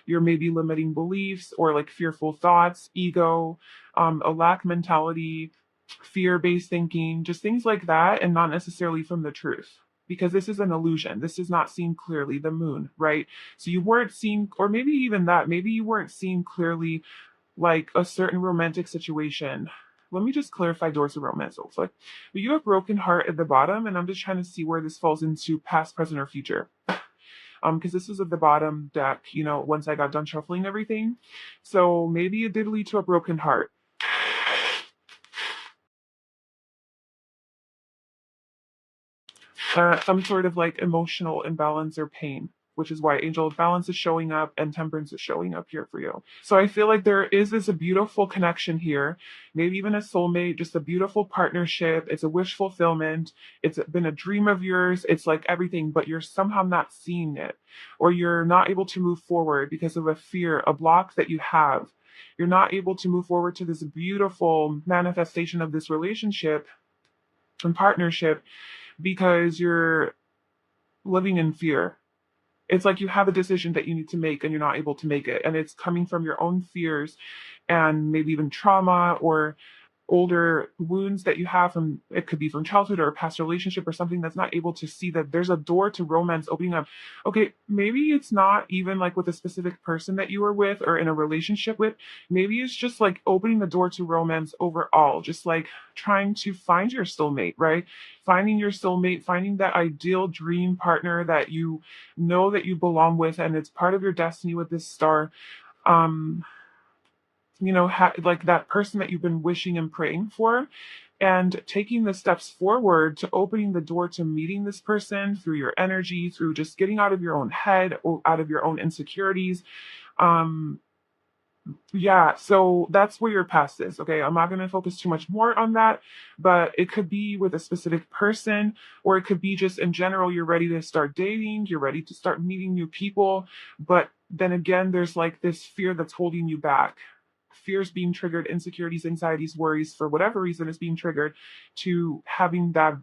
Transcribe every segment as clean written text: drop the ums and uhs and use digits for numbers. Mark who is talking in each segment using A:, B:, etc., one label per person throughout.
A: your maybe limiting beliefs or like fearful thoughts, ego, a lack mentality, fear-based thinking, just things like that, and not necessarily from the truth. Because this is an illusion. This is not seen clearly, the moon, right? So you weren't seeing, or maybe even that, maybe you weren't seeing clearly like a certain romantic situation. Let me just clarify doors of romance. So it's like you have broken heart at the bottom, and I'm just trying to see where this falls into past, present, or future. Because this is at the bottom deck, once I got done shuffling everything. So maybe it did lead to a broken heart. Some sort of like emotional imbalance or pain, which is why Angel of Balance is showing up and Temperance is showing up here for you. So I feel like there is this a beautiful connection here, maybe even a soulmate, just a beautiful partnership. It's a wish fulfillment. It's been a dream of yours. It's like everything, but you're somehow not seeing it, or you're not able to move forward because of a fear, a block that you have. You're not able to move forward to this beautiful manifestation of this relationship and partnership because you're living in fear. It's like you have a decision that you need to make and you're not able to make it. And it's coming from your own fears and maybe even trauma or older wounds that you have from, it could be from childhood or a past relationship or something, that's not able to see that there's a door to romance opening up. Okay, maybe it's not even like with a specific person that you were with or in a relationship with. Maybe it's just like opening the door to romance overall, just like trying to find your soulmate, right? Finding your soulmate, finding that ideal dream partner that you know that you belong with and it's part of your destiny with this star. um like that person that you've been wishing and praying for, and taking the steps forward to opening the door to meeting this person through your energy, through just getting out of your own head or out of your own insecurities. Um, yeah, so that's where your past is. Okay, I'm not going to focus too much more on that, but it could be with a specific person, or it could be just in general, you're ready to start dating, you're ready to start meeting new people. But then again, there's like this fear that's holding you back. Fears being triggered, insecurities, anxieties, worries, for whatever reason, is being triggered to having that,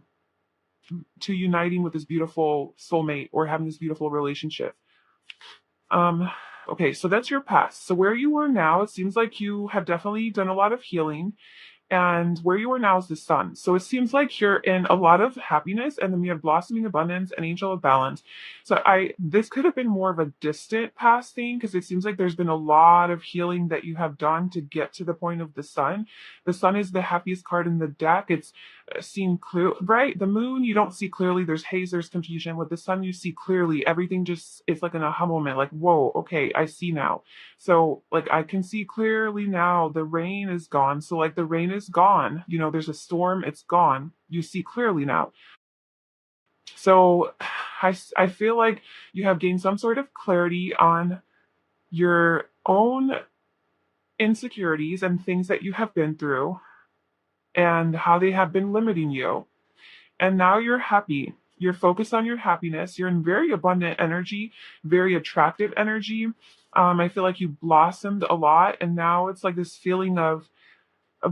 A: to uniting with this beautiful soulmate or having this beautiful relationship. Um, okay, so that's your past. So where you are now, it seems like you have definitely done a lot of healing, and where you are now is the sun. So it seems like you're in a lot of happiness, and then we have blossoming abundance and angel of balance. So this could have been more of a distant past thing, because it seems like there's been a lot of healing that you have done to get to the point of the sun. The sun is the happiest card in the deck. It's seen clear, right? The moon you don't see clearly. There's haze, there's confusion. With the sun you see clearly. Everything just, it's like an aha moment, like, whoa, okay, I see now. So, like, I can see clearly now the rain is gone. So, like, the rain is gone. There's a storm, it's gone. You see clearly now. So, I feel like you have gained some sort of clarity on your own insecurities and things that you have been through and how they have been limiting you. And now you're happy. You're focused on your happiness. You're in very abundant energy, very attractive energy. I feel like you blossomed a lot, and now it's like this feeling of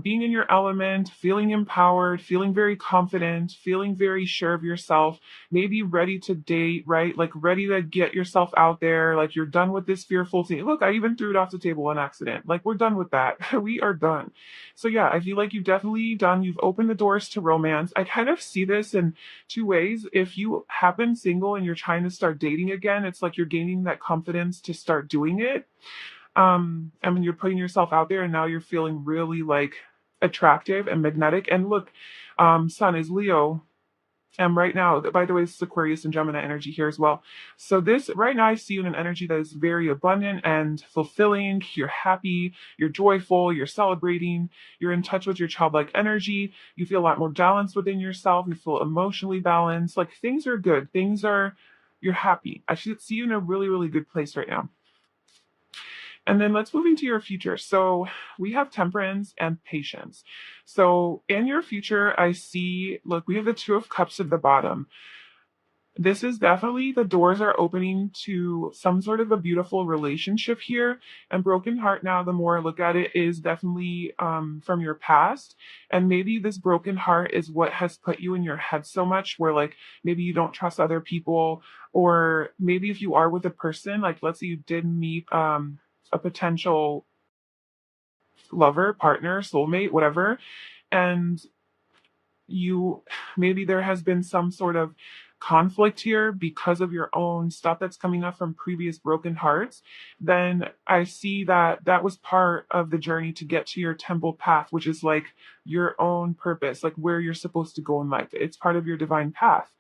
A: being in your element, feeling empowered, feeling very confident, feeling very sure of yourself, maybe ready to date, right? Like ready to get yourself out there. Like you're done with this fearful thing. Look, I even threw it off the table on accident. Like we're done with that. We are done. So yeah, I feel like you've definitely done, you've opened the doors to romance. I kind of see this in two ways. If you have been single and you're trying to start dating again, it's like you're gaining that confidence to start doing it. I mean, you're putting yourself out there and now you're feeling really like attractive and magnetic. And look, sun is Leo. And right now, by the way, this is Aquarius and Gemini energy here as well. So this right now, I see you in an energy that is very abundant and fulfilling. You're happy, you're joyful, you're celebrating, you're in touch with your childlike energy. You feel a lot more balanced within yourself. You feel emotionally balanced. Like things are good. You're happy. I should see you in a really, really good place right now. And then let's move into your future. So we have temperance and patience. So in your future, I see, look, we have the Two of Cups at the bottom. This is definitely the doors are opening to some sort of a beautiful relationship here. And broken heart now, the more I look at it, is definitely from your past. And maybe this broken heart is what has put you in your head so much where like maybe you don't trust other people, or maybe if you are with a person, like let's say you did meet a potential lover, partner, soulmate, whatever, and you maybe there has been some sort of conflict here because of your own stuff that's coming up from previous broken hearts, then I see that that was part of the journey to get to your temple path, which is like your own purpose, like where you're supposed to go in life. It's part of your divine path.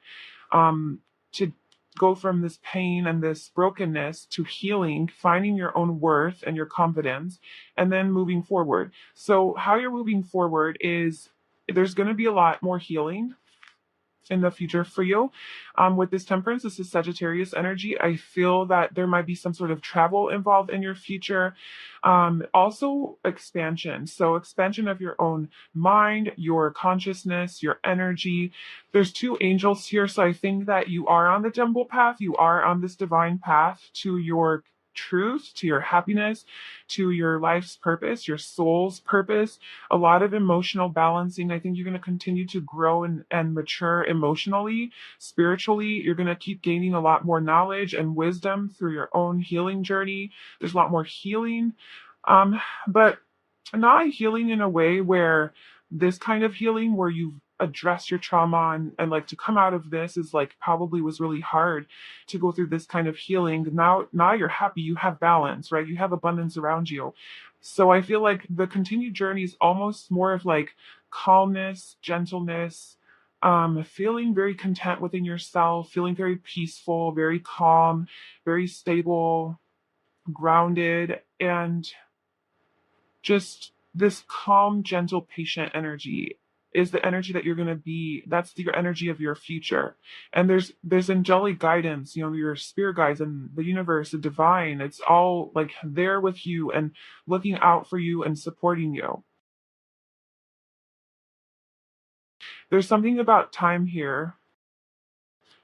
A: To go from this pain and this brokenness to healing, finding your own worth and your confidence, and then moving forward. So, how you're moving forward is there's going to be a lot more healing in the future for you. With this temperance, this is Sagittarius energy. I feel that there might be some sort of travel involved in your future. Also, expansion. So, expansion of your own mind, your consciousness, your energy. There's two angels here. So, I think that you are on the temple path. You are on this divine path to your truth, to your happiness, to your life's purpose, your soul's purpose, a lot of emotional balancing. I think you're going to continue to grow and mature emotionally, spiritually. You're going to keep gaining a lot more knowledge and wisdom through your own healing journey. There's a lot more healing, but not healing in a way where this kind of healing where you've addressed your trauma and like to come out of this is like probably was really hard to go through this kind of healing. Now you're happy, you have balance, right? You have abundance around you. So I feel like the continued journey is almost more of like calmness, gentleness, feeling very content within yourself, feeling very peaceful, very calm, very stable, grounded, and just this calm, gentle, patient energy is the energy that you're going to be. That's your energy of your future. And there's angelic guidance, your spirit guides and the universe, the divine. It's all like there with you and looking out for you and supporting you. There's something about time here.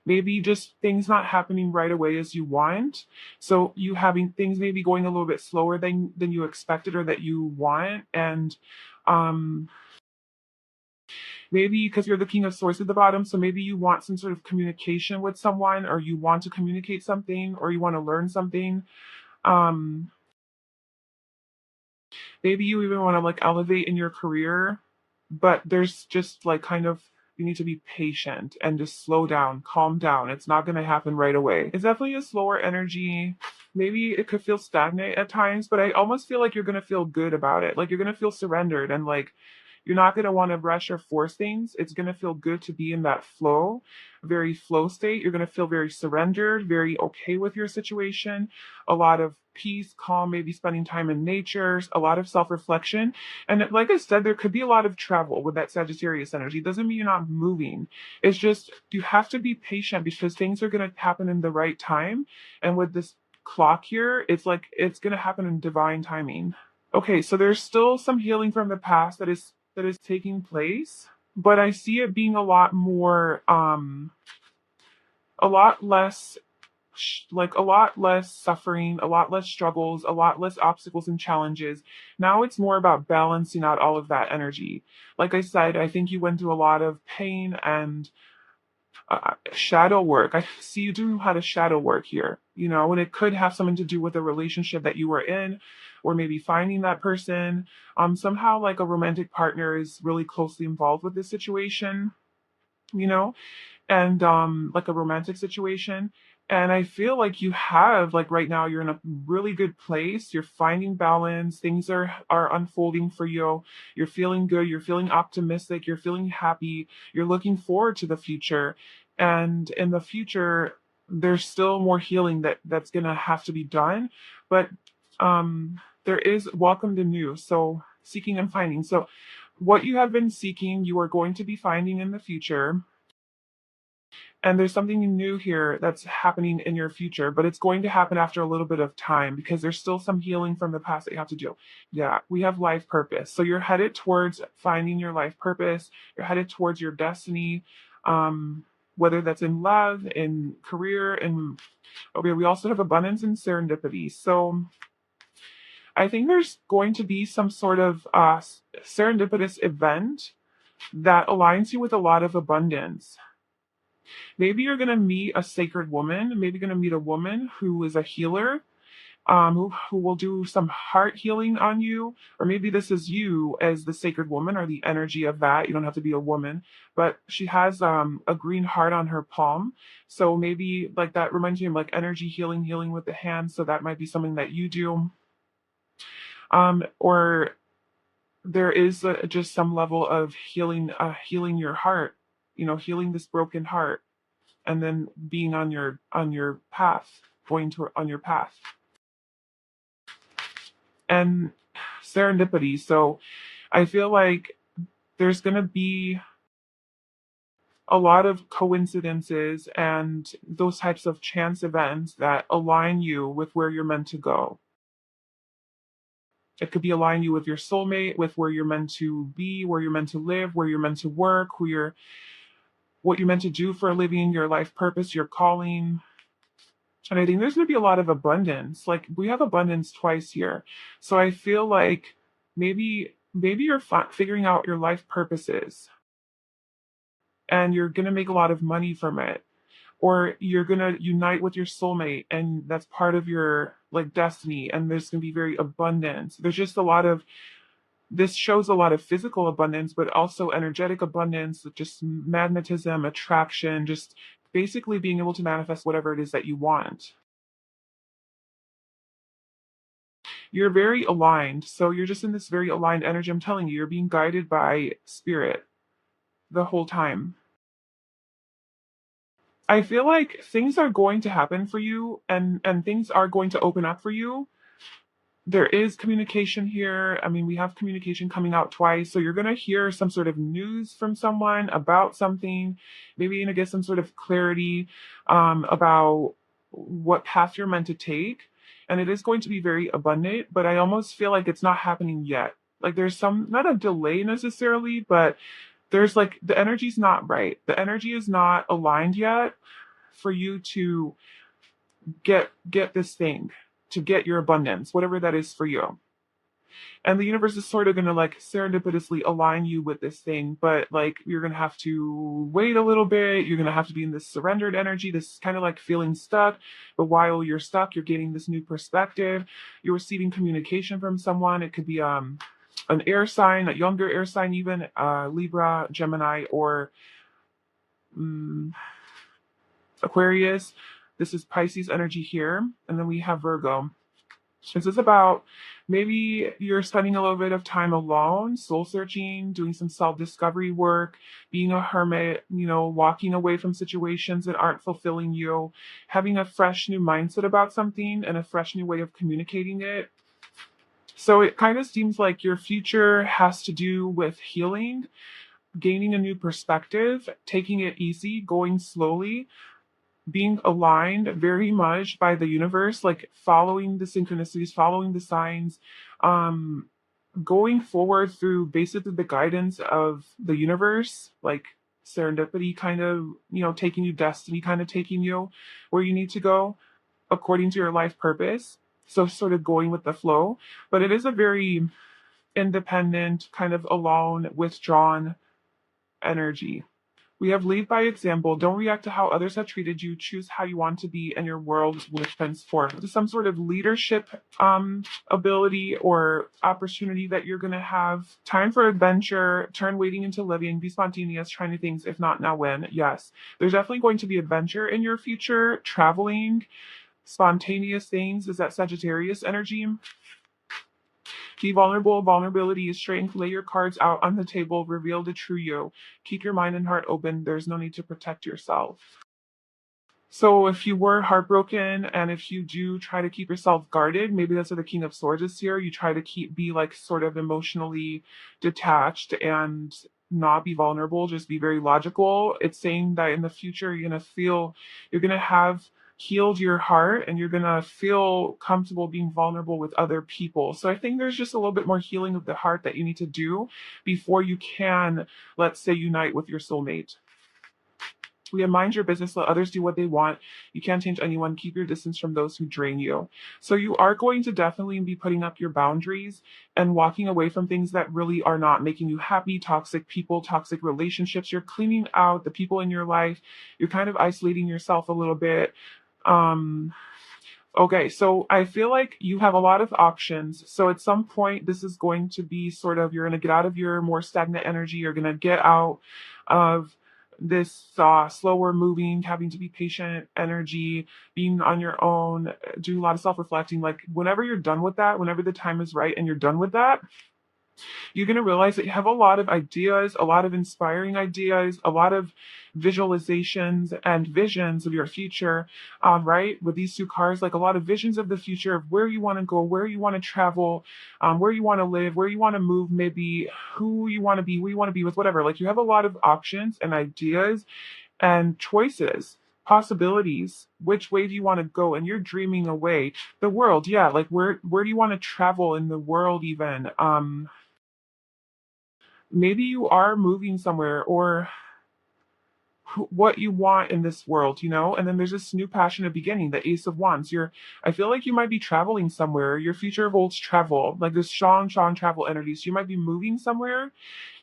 A: Maybe just things not happening right away as you want. So you having things maybe going a little bit slower than you expected or that you want. And um maybe because you're the king of swords at the bottom, so maybe you want some sort of communication with someone, or you want to communicate something, or you want to learn something. Um, maybe you even want to like elevate in your career, but there's just like kind of you need to be patient and just slow down, calm down. It's not going to happen right away. It's definitely a slower energy. Maybe it could feel stagnant at times, but I almost feel like you're going to feel good about it. Like you're going to feel surrendered and like you're not going to want to rush or force things. It's going to feel good to be in that flow, very flow state. You're going to feel very surrendered, very okay with your situation, a lot of peace, calm, maybe spending time in nature, a lot of self reflection. And like I said, there could be a lot of travel with that Sagittarius energy. It doesn't mean you're not moving. It's just you have to be patient because things are going to happen in the right time. And with this clock here, it's like it's going to happen in divine timing. Okay, so there's still some healing from the past that is taking place, but I see it being a lot more a lot less like a lot less suffering, a lot less struggles, a lot less obstacles and challenges. Now it's more about balancing out all of that energy. Like I said, I think you went through a lot of pain and shadow work. I see you doing a lot of shadow work here, and it could have something to do with a relationship that you were in, or maybe finding that person. Somehow like a romantic partner is really closely involved with this situation, you know, and like a romantic situation. And I feel like you have like right now you're in a really good place. You're finding balance. Things are unfolding for you. You're feeling good. You're feeling optimistic. You're feeling happy. You're looking forward to the future. And in the future, there's still more healing that's gonna have to be done. But there is welcome to new. So seeking and finding. So what you have been seeking, you are going to be finding in the future. And there's something new here that's happening in your future, but it's going to happen after a little bit of time because there's still some healing from the past that you have to do. Yeah, we have life purpose. So you're headed towards finding your life purpose. You're headed towards your destiny. Um, whether that's in love, in career, and okay, we also have abundance and serendipity. So I think there's going to be some sort of serendipitous event that aligns you with a lot of abundance. Maybe you're going to meet a sacred woman. Maybe you're going to meet a woman who is a healer, who will do some heart healing on you. Or maybe this is you as the sacred woman or the energy of that. You don't have to be a woman, but she has a green heart on her palm. So maybe like that reminds me of like energy healing, healing with the hands. So that might be something that you do. Or there is just some level of healing, healing your heart, healing this broken heart, and then being on your path, going to on your path. And serendipity. So I feel like there's going to be a lot of coincidences and those types of chance events that align you with where you're meant to go. It could be align you with your soulmate, with where you're meant to be, where you're meant to live, where you're meant to work, what you're meant to do for a living, your life purpose, your calling. And I think there's going to be a lot of abundance. Like we have abundance twice here. So I feel like maybe you're figuring out your life purposes and you're going to make a lot of money from it. Or you're going to unite with your soulmate and that's part of your like destiny and there's going to be very abundance. There's just a lot of this shows a lot of physical abundance, but also energetic abundance, just magnetism, attraction, just basically being able to manifest whatever it is that you want. You're very aligned. So you're just in this very aligned energy. I'm telling you, you're being guided by spirit the whole time. I feel like things are going to happen for you and things are going to open up for you. There is communication here. I mean, we have communication coming out twice. So you're going to hear some sort of news from someone about something. Maybe you're going to get some sort of clarity about what path you're meant to take. And it is going to be very abundant, but I almost feel like it's not happening yet. Like there's not a delay necessarily, but there's like the energy's not right. The energy is not aligned yet for you to get this thing, to get your abundance, whatever that is for you. And the universe is sort of going to like serendipitously align you with this thing, but like you're going to have to wait a little bit. You're going to have to be in this surrendered energy, this kind of like feeling stuck. But while you're stuck, you're getting this new perspective. You're receiving communication from someone. It could be an air sign, a younger air sign, even Libra, Gemini, or Aquarius. This is Pisces energy here. And then we have Virgo. This is about maybe you're spending a little bit of time alone, soul searching, doing some self discovery work, being a hermit, walking away from situations that aren't fulfilling you, having a fresh new mindset about something and a fresh new way of communicating it. So it kind of seems like your future has to do with healing, gaining a new perspective, taking it easy, going slowly, being aligned very much by the universe, like following the synchronicities, following the signs, going forward through basically the guidance of the universe, like serendipity kind of, taking you, destiny kind of taking you where you need to go according to your life purpose. So sort of going with the flow, but it is a very independent, kind of alone, withdrawn energy. We have lead by example. Don't react to how others have treated you. Choose how you want to be, and your world will transform. There's some sort of leadership ability or opportunity that you're going to have. Time for adventure. Turn waiting into living. Be spontaneous. Try new things. If not, now when? Yes. There's definitely going to be adventure in your future. Traveling. Spontaneous things. Is that Sagittarius energy? Be vulnerable. Vulnerability is strength. Lay your cards out on the table. Reveal the true you. Keep your mind and heart open. There's no need to protect yourself. So if you were heartbroken and if you do try to keep yourself guarded, maybe that's what the King of Swords is here. You try to be like sort of emotionally detached and not be vulnerable, just be very logical. It's saying that in the future, you're going to have healed your heart and you're going to feel comfortable being vulnerable with other people. So I think there's just a little bit more healing of the heart that you need to do before you can, let's say, unite with your soulmate. Yeah, mind your business, let others do what they want. You can't change anyone. Keep your distance from those who drain you. So you are going to definitely be putting up your boundaries and walking away from things that really are not making you happy, toxic people, toxic relationships. You're cleaning out the people in your life. You're kind of isolating yourself a little bit. Um, Okay, so I feel like you have a lot of options. So at some point, this is going to be sort of, you're going to get out of your more stagnant energy. You're going to get out of this slower moving, having to be patient energy, being on your own, doing a lot of self reflecting. Like, whenever you're done with that, whenever the time is right and you're done with that, you're going to realize that you have a lot of ideas, a lot of inspiring ideas, a lot of visualizations and visions of your future, right? With these two cars, like a lot of visions of the future of where you want to go, where you want to travel, where you want to live, where you want to move, maybe who you want to be, who you want to be with, whatever. Like you have a lot of options and ideas and choices, possibilities. Which way do you want to go? And you're dreaming away the world. Yeah, like where do you want to travel in the world even? Maybe you are moving somewhere or what you want in this world, you know? And then there's this new passionate beginning, the Ace of Wands. I feel like you might be traveling somewhere. Your future holds travel, like this strong travel energy. So you might be moving somewhere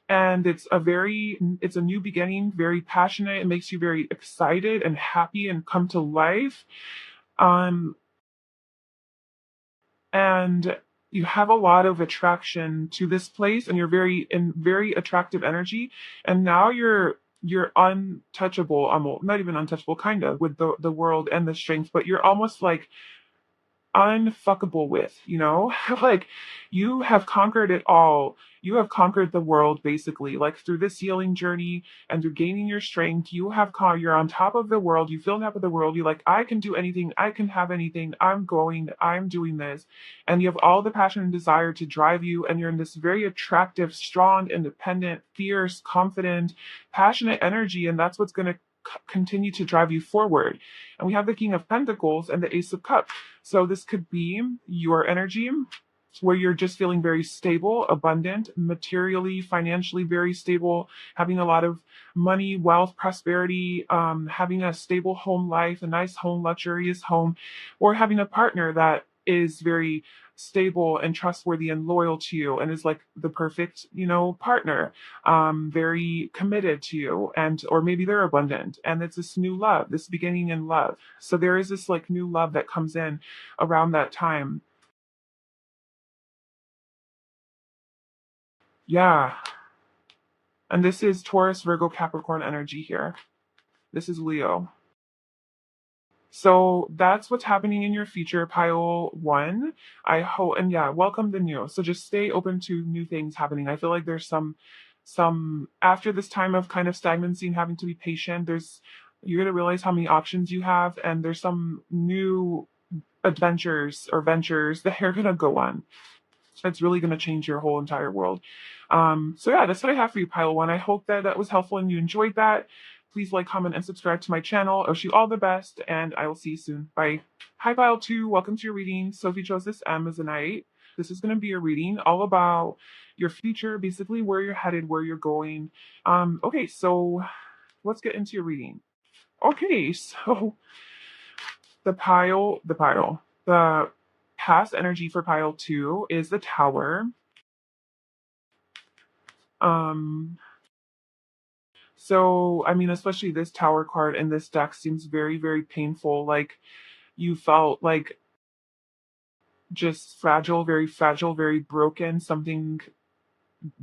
A: and it's a new beginning, very passionate. It makes you very excited and happy and come to life. Um, and you have a lot of attraction to this place and you're very attractive energy, and now you're untouchable, not even untouchable, kind of, with the world and the strength, but you're almost like unfuckable with, you know? Like you have conquered it all. You have conquered the world basically. Like through this healing journey and through gaining your strength, you're on top of the world. You feel on top of the world. You're like, I can do anything, I can have anything, I'm doing this. And you have all the passion and desire to drive you, and you're in this very attractive, strong, independent, fierce, confident, passionate energy, and that's what's gonna continue to drive you forward. And we have the King of Pentacles and the Ace of Cups. So this could be your energy where you're just feeling very stable, abundant, materially, financially very stable, having a lot of money, wealth, prosperity, having a stable home life, a nice home, luxurious home, or having a partner that is very stable and trustworthy and loyal to you and is like the perfect, partner, very committed to you, and or maybe they're abundant and it's this new love, this beginning in love. So there is this like new love that comes in around that time. Yeah. And this is Taurus, Virgo, Capricorn energy here. This is Leo. So that's what's happening in your future, pile one. I hope, and yeah, welcome the new. So just stay open to new things happening. I feel like there's some after this time of kind of stagnancy and having to be patient, you're gonna realize how many options you have, and there's some new adventures or ventures that you're gonna go on. It's really going to change your whole entire world. So yeah, that's what I have for you, pile one. I hope that that was helpful and you enjoyed that. Please like, comment, and subscribe to my channel. I wish you all the best, and I will see you soon. Bye. Hi, pile two. Welcome to your reading. Sophie chose this Amazonite. This is going to be a reading all about your future, basically where you're headed, where you're going. Okay, so let's get into your reading. Okay, so the past energy for pile two is the Tower. Um, so I mean, especially this Tower card in this deck seems very painful. Like you felt like just fragile, very broken. Something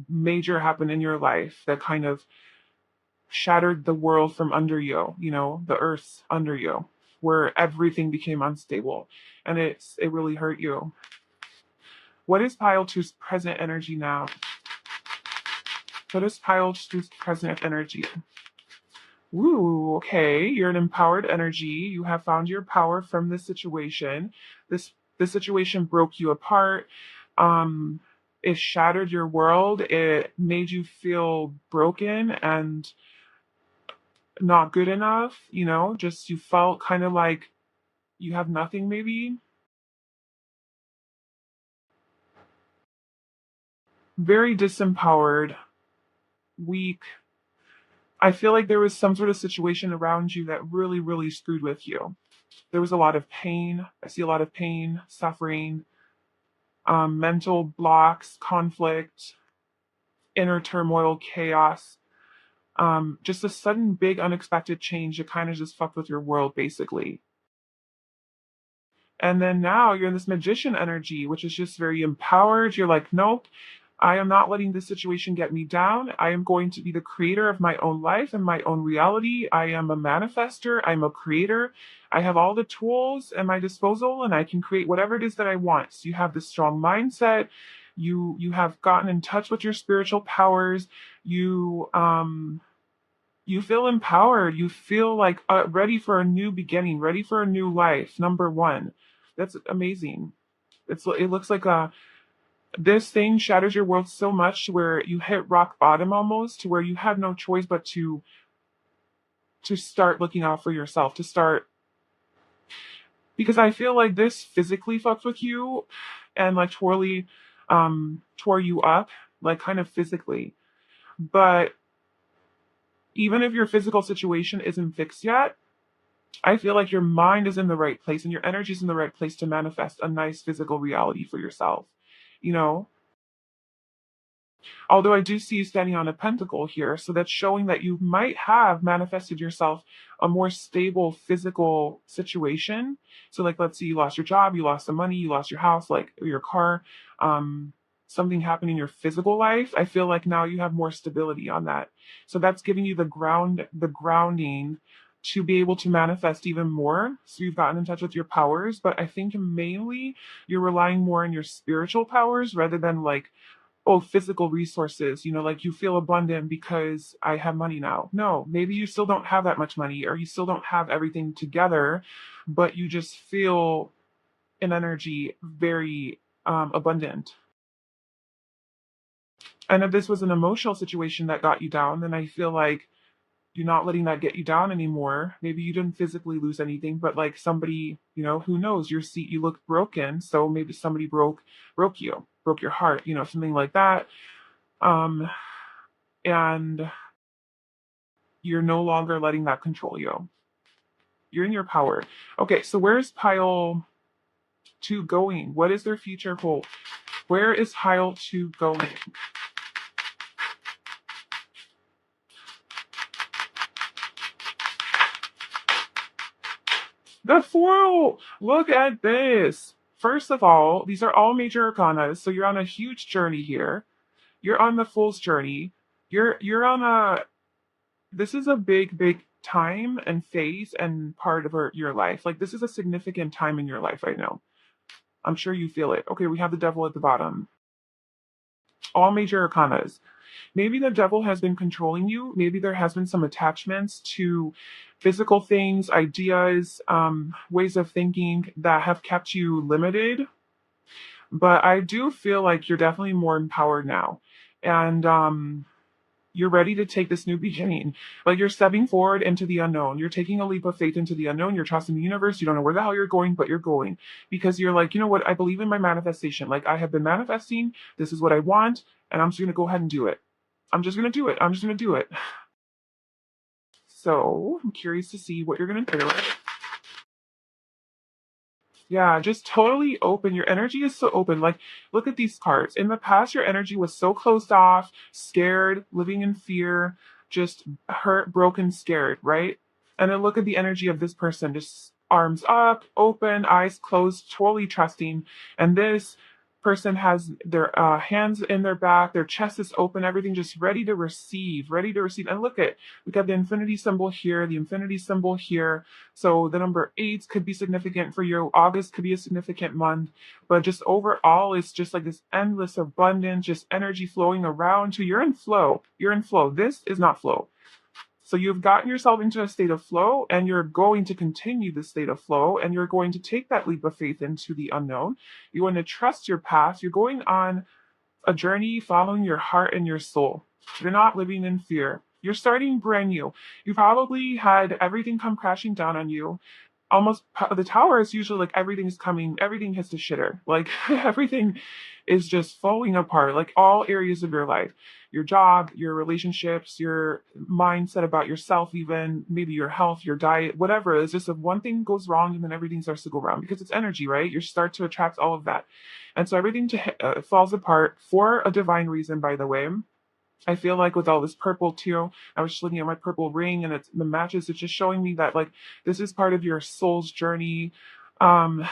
A: major happened in your life that kind of shattered the world from under you, the earth under you, where everything became unstable. And it really hurt you. What is pile two's present energy now? What is pile two's present energy? Ooh, okay. You're an empowered energy. You have found your power from this situation. This situation broke you apart. Um, it shattered your world. It made you feel broken and not good enough, just you felt kind of like you have nothing maybe. Very disempowered, weak, I feel like there was some sort of situation around you that really, really screwed with you. There was a lot of pain. I see a lot of pain, suffering, mental blocks, conflict, inner turmoil, chaos. Just a sudden, big, unexpected change that kind of just fucked with your world, basically. And then now you're in this magician energy, which is just very empowered. You're like, nope, I am not letting this situation get me down. I am going to be the creator of my own life and my own reality. I am a manifester. I'm a creator. I have all the tools at my disposal and I can create whatever it is that I want. So you have this strong mindset. You have gotten in touch with your spiritual powers. You feel empowered. You feel like ready for a new beginning, ready for a new life. Number one, that's amazing. It looks like this thing shatters your world so much to where you hit rock bottom almost, to where you have no choice but to start looking out for yourself, to start, because I feel like this physically fucked with you and like totally tore you up, like kind of physically. But even if your physical situation isn't fixed yet, I feel like your mind is in the right place and your energy is in the right place to manifest a nice physical reality for yourself. You know, although I do see you standing on a pentacle here, so that's showing that you might have manifested yourself a more stable physical situation. So, like, let's say you lost your job, you lost some money, you lost your house, like your car, um, something happened in your physical life. I feel like now you have more stability on that. So that's giving you the grounding to be able to manifest even more. So you've gotten in touch with your powers, but I think mainly you're relying more on your spiritual powers rather than like, oh, physical resources, like you feel abundant because I have money now. No, maybe you still don't have that much money or you still don't have everything together, but you just feel an energy very abundant. And if this was an emotional situation that got you down, then I feel like you're not letting that get you down anymore. Maybe you didn't physically lose anything, but like somebody, who knows, you look broken, so maybe somebody broke you, broke your heart, something like that. Um, and you're no longer letting that control you. You're in your power. Okay, so where's pile two going? What is their future hold? Where is pile two going? The foil! Look at this. First of all, these are all major arcanas, so you're on a huge journey here. You're on the Fool's journey. You're on a this is a big, big time and phase and part of your life. Like this is a significant time in your life right now. I'm sure you feel it. Okay, we have the devil at the bottom. All major arcanas. Maybe the devil has been controlling you. Maybe there has been some attachments to physical things, ideas, ways of thinking that have kept you limited. But I do feel like you're definitely more empowered now. And you're ready to take this new beginning. Like you're stepping forward into the unknown. You're taking a leap of faith into the unknown. You're trusting the universe. You don't know where the hell you're going, but you're going because you're like, you know what? I believe in my manifestation. Like I have been manifesting. This is what I want. And I'm just going to go ahead and do it. I'm just going to do it. I'm just going to do it. So I'm curious to see what you're going to do. Yeah, just totally open. Your energy is so open. Like, look at these cards. In the past, your energy was so closed off, scared, living in fear, just hurt, broken, scared, right? And then look at the energy of this person, just arms up, open, eyes closed, totally trusting. And this person has their hands in their back, their chest is open, everything just ready to receive, ready to receive. And look at, we got the infinity symbol here, the infinity symbol here. So the number 8 could be significant for you. August could be a significant month, but just overall, it's just like this endless abundance, just energy flowing around you. You're in flow. You're in flow. This is not flow. So you've gotten yourself into a state of flow and you're going to continue the state of flow and you're going to take that leap of faith into the unknown. You're going to trust your path. You're going on a journey following your heart and your soul. You're not living in fear. You're starting brand new. You probably had everything come crashing down on you. almost the tower is usually like everything's coming, everything hits the shitter. Like everything is just falling apart, like all areas of your life, your job, your relationships, your mindset about yourself, even maybe your health, your diet, whatever. It's just if one thing goes wrong and then everything starts to go wrong because it's energy, right? You start to attract all of that. And so everything falls apart for a divine reason, by the way. I feel like with all this purple too, I was just looking at my purple ring and it's the matches. It's just showing me that like this is part of your soul's journey. Um,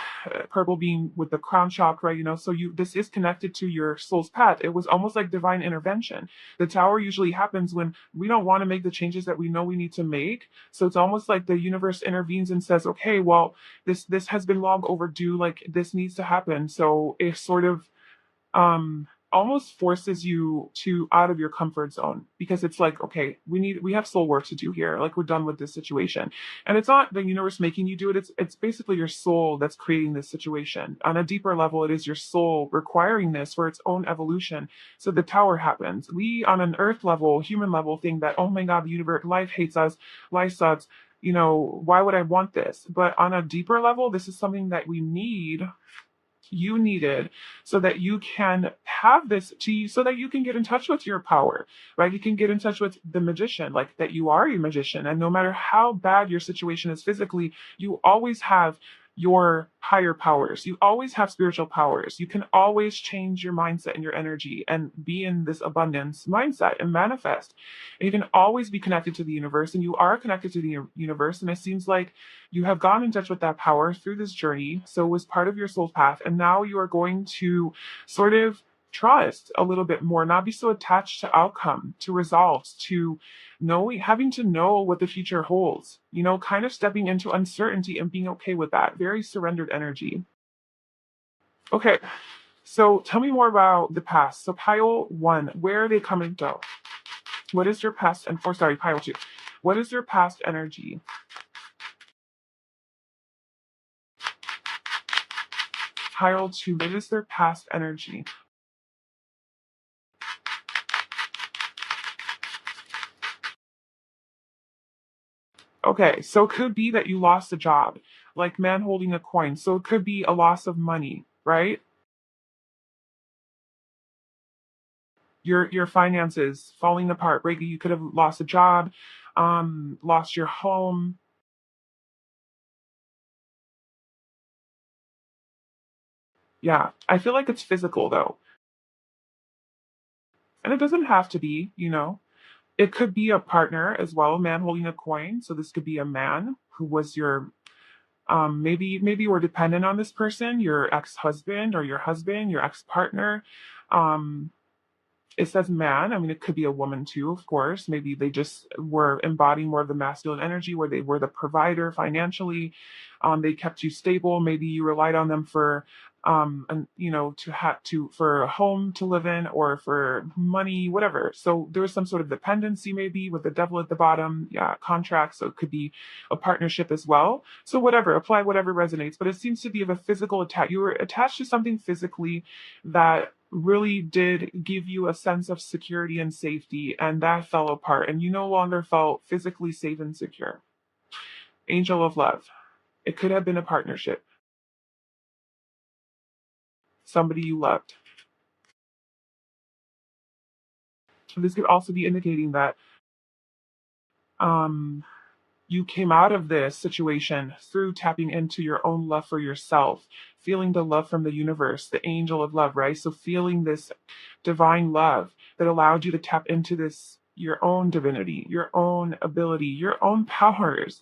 A: Purple being with the crown chakra, so this is connected to your soul's path. It was almost like divine intervention. The tower usually happens when we don't want to make the changes that we know we need to make. So it's almost like the universe intervenes and says, okay, well, this has been long overdue. Like this needs to happen. So it sort of almost forces you to out of your comfort zone because it's like, okay, we have soul work to do here. Like we're done with this situation. And it's not the universe making you do it. It's basically your soul that's creating this situation. On a deeper level, it is your soul requiring this for its own evolution. So the tower happens. We on an earth level, human level think that, oh my God, the universe, life hates us, life sucks. Why would I want this? But on a deeper level, this is something that we need, you needed, so that you can have this to so that you can get in touch with your power, right? You can get in touch with the magician, like that you are a magician, and no matter how bad your situation is physically, you always have your higher powers. You always have spiritual powers. You can always change your mindset and your energy and be in this abundance mindset and manifest. And you can always be connected to the universe, and you are connected to the universe. And it seems like you have gone in touch with that power through this journey. So it was part of your soul path. And now you are going to sort of trust a little bit more, not be so attached to outcome, to results, to knowing, having to know what the future holds, kind of stepping into uncertainty and being okay with that. Very surrendered energy. Okay. So tell me more about the past. So pile one, where are they coming from? What is your past and or sorry, pile two. What is your past energy? Pile two, what is their past energy? Okay, so it could be that you lost a job, like man holding a coin. So it could be a loss of money, right? Your finances falling apart, right? You could have lost a job, lost your home. Yeah, I feel like it's physical though. And it doesn't have to be. It could be a partner as well, a man holding a coin. So this could be a man who was your maybe you were dependent on this person, your ex-husband or your husband, your ex-partner. Um, it says man. I mean, it could be a woman too, of course. Maybe they just were embodying more of the masculine energy where they were the provider financially. They kept you stable. Maybe you relied on them for and to have to for a home to live in or for money, whatever. So there was some sort of dependency maybe with the devil at the bottom. Yeah, contract. So it could be a partnership as well. So whatever, apply whatever resonates. But it seems to be of a physical attach. You were attached to something physically that really did give you a sense of security and safety, and that fell apart, and you no longer felt physically safe and secure. Angel of love. It could have been a partnership, somebody you loved. This could also be indicating that um, you came out of this situation through tapping into your own love for yourself, feeling the love from the universe, the angel of love, right? So feeling this divine love that allowed you to tap into this, your own divinity, your own ability, your own powers.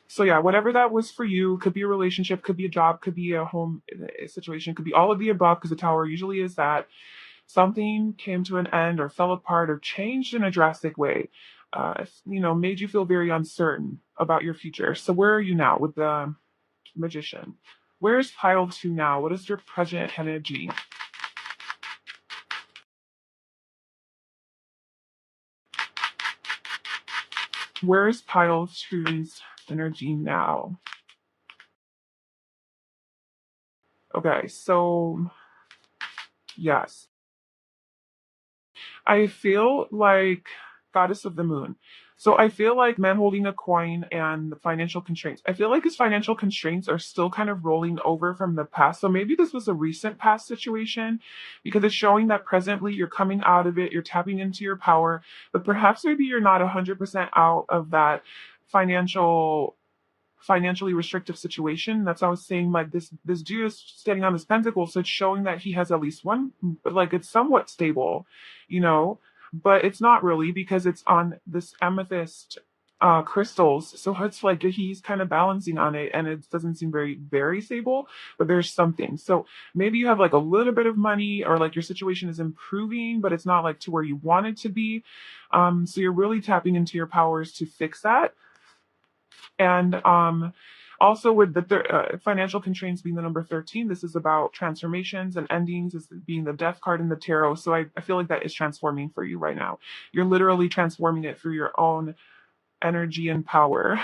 A: So yeah, whatever that was for you, could be a relationship, could be a job, could be a home situation, could be all of the above, because the tower usually is that something came to an end or fell apart or changed in a drastic way. Made you feel very uncertain about your future. So where are you now with the magician? Where's pile two now? What is your present energy? Where's pile two's energy now? Okay, so yes. I feel like goddess of the moon. So I feel like man holding a coin and the financial constraints. I feel like his financial constraints are still kind of rolling over from the past. So maybe this was a recent past situation because it's showing that presently you're coming out of it, you're tapping into your power, but perhaps maybe you're not 100% out of that financial financially restrictive situation. That's why I was saying like this dude is standing on this pentacle, so it's showing that he has at least one, like it's somewhat stable, you know, but it's not really because it's on this amethyst crystals. So it's like he's kind of balancing on it and it doesn't seem very stable, but there's something. So maybe you have like a little bit of money or like your situation is improving, but it's not like to where you want it to be. So you're really tapping into your powers to fix that. And also with the financial constraints being the number 13, this is about transformations and endings, this being the death card in the tarot. So I feel like that is transforming for you right now. You're literally transforming it through your own energy and power.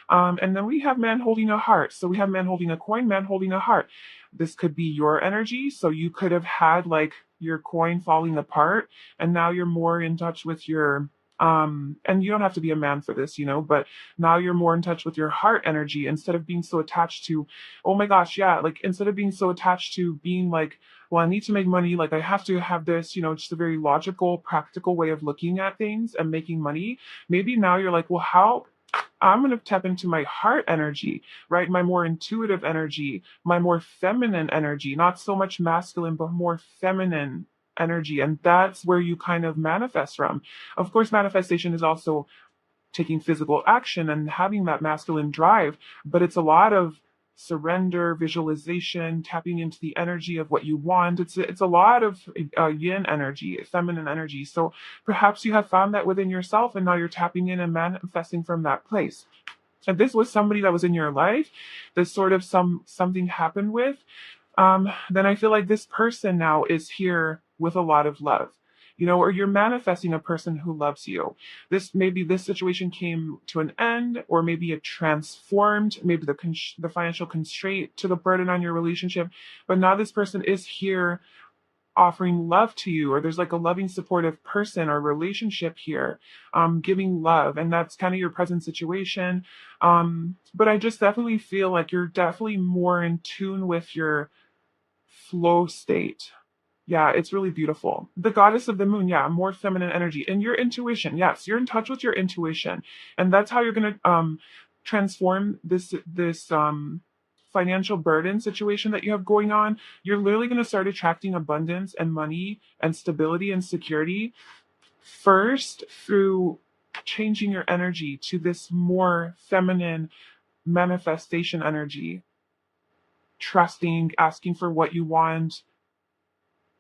A: And then we have man holding a heart. So we have man holding a coin, man holding a heart. This could be your energy. So you could have had like your coin falling apart, and now you're more in touch with your and you don't have to be a man for this, you know, but now you're more in touch with your heart energy instead of being so attached to, oh my gosh, yeah, like instead of being so attached to being like, well, I need to make money, like I have to have this, you know, just a very logical, practical way of looking at things and making money. Maybe now you're like, well, how I'm going to tap into my heart energy, right? My more intuitive energy, my more feminine energy, not so much masculine, but more feminine energy. And that's where you kind of manifest from. Of course, manifestation is also taking physical action and having that masculine drive, but it's a lot of surrender, visualization, tapping into the energy of what you want. It's a lot of yin energy, feminine energy. So perhaps you have found that within yourself, and now you're tapping in and manifesting from that place. If this was somebody that was in your life, this sort of something happened with, then I feel like this person now is here with a lot of love, you know, or you're manifesting a person who loves you. Maybe this situation came to an end, or maybe it transformed, maybe the financial constraint to the burden on your relationship, but now this person is here offering love to you, or there's like a loving supportive person or relationship here, giving love, and that's kind of your present situation. But I just definitely feel like you're definitely more in tune with your flow state. Yeah, it's really beautiful. The goddess of the moon, yeah, more feminine energy. And your intuition, yes, you're in touch with your intuition. And that's how you're gonna transform this financial burden situation that you have going on. You're literally gonna start attracting abundance and money and stability and security first through changing your energy to this more feminine manifestation energy, trusting, asking for what you want,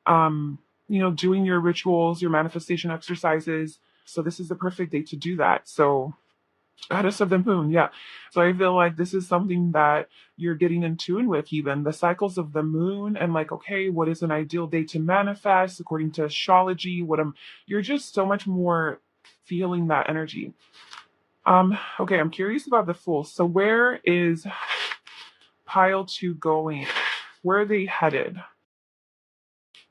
A: um, you know, doing your rituals, your manifestation exercises. So this is the perfect day to do that. So goddess of the moon, yeah. So I feel like this is something that you're getting in tune with, even the cycles of the moon, and like, okay, what is an ideal day to manifest according to astrology? You're just so much more feeling that energy. Okay, I'm curious about the Fool. So where is pile two going? Where are they headed?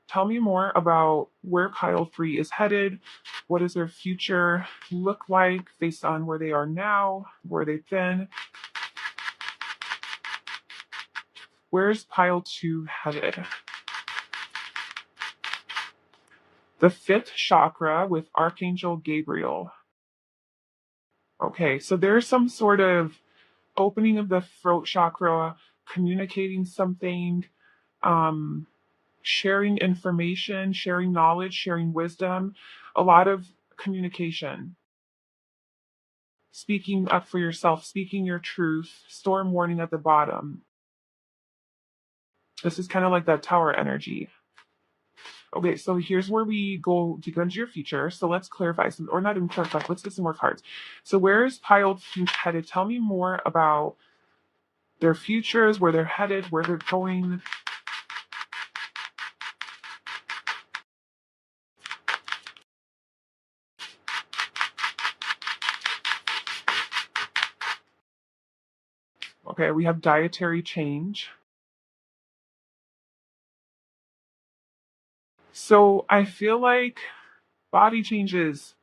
A: Tell me more about where pile three is headed. What does their future look like based on where they are now, where they've been? Where's pile two headed? The fifth chakra with Archangel Gabriel. Okay, so there's some sort of opening of the throat chakra, communicating something, um, sharing information, sharing knowledge, sharing wisdom, a lot of communication. Speaking up for yourself, speaking your truth, storm warning at the bottom. This is kind of like that tower energy. Okay, so here's where we go to into your future. So let's clarify some, or not even clarify, let's get some more cards. So where's pile two headed? Tell me more about their futures, where they're headed, where they're going. Okay, we have dietary change. So I feel like body changes.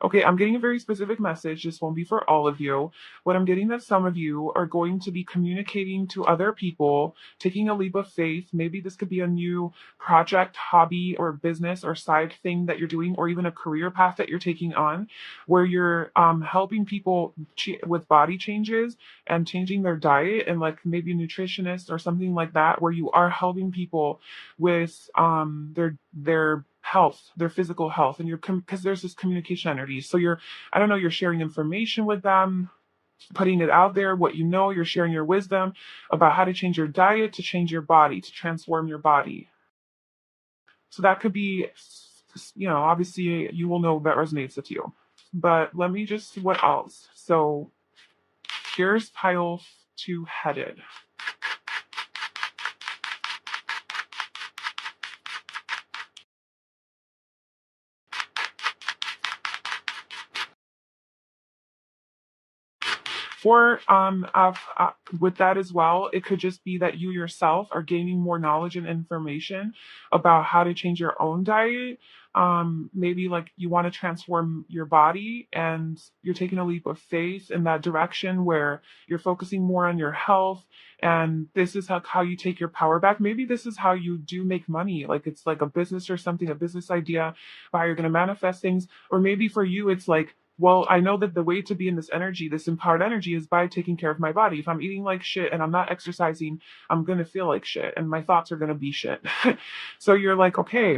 A: Okay, I'm getting a very specific message. This won't be for all of you. What I'm getting that some of you are going to be communicating to other people, taking a leap of faith. Maybe this could be a new project, hobby, or business or side thing that you're doing, or even a career path that you're taking on, where you're helping people with body changes and changing their diet, and like maybe a nutritionist or something like that, where you are helping people with their health, their physical health, and you're because there's this communication energy. So you're, I don't know, you're sharing information with them, putting it out there, what you know, you're sharing your wisdom about how to change your diet, to change your body, to transform your body. So that could be, obviously you will know that resonates with you. But let me just see what else. So here's pile 2 headed. Or with that as well, it could just be that you yourself are gaining more knowledge and information about how to change your own diet. Maybe like you want to transform your body and you're taking a leap of faith in that direction where you're focusing more on your health. And this is how you take your power back. Maybe this is how you do make money. Like it's like a business or something, a business idea, how you're going to manifest things. Or maybe for you, it's like, well, I know that the way to be in this energy, this empowered energy, is by taking care of my body. If I'm eating like shit and I'm not exercising, I'm going to feel like shit and my thoughts are going to be shit. So you're like, okay,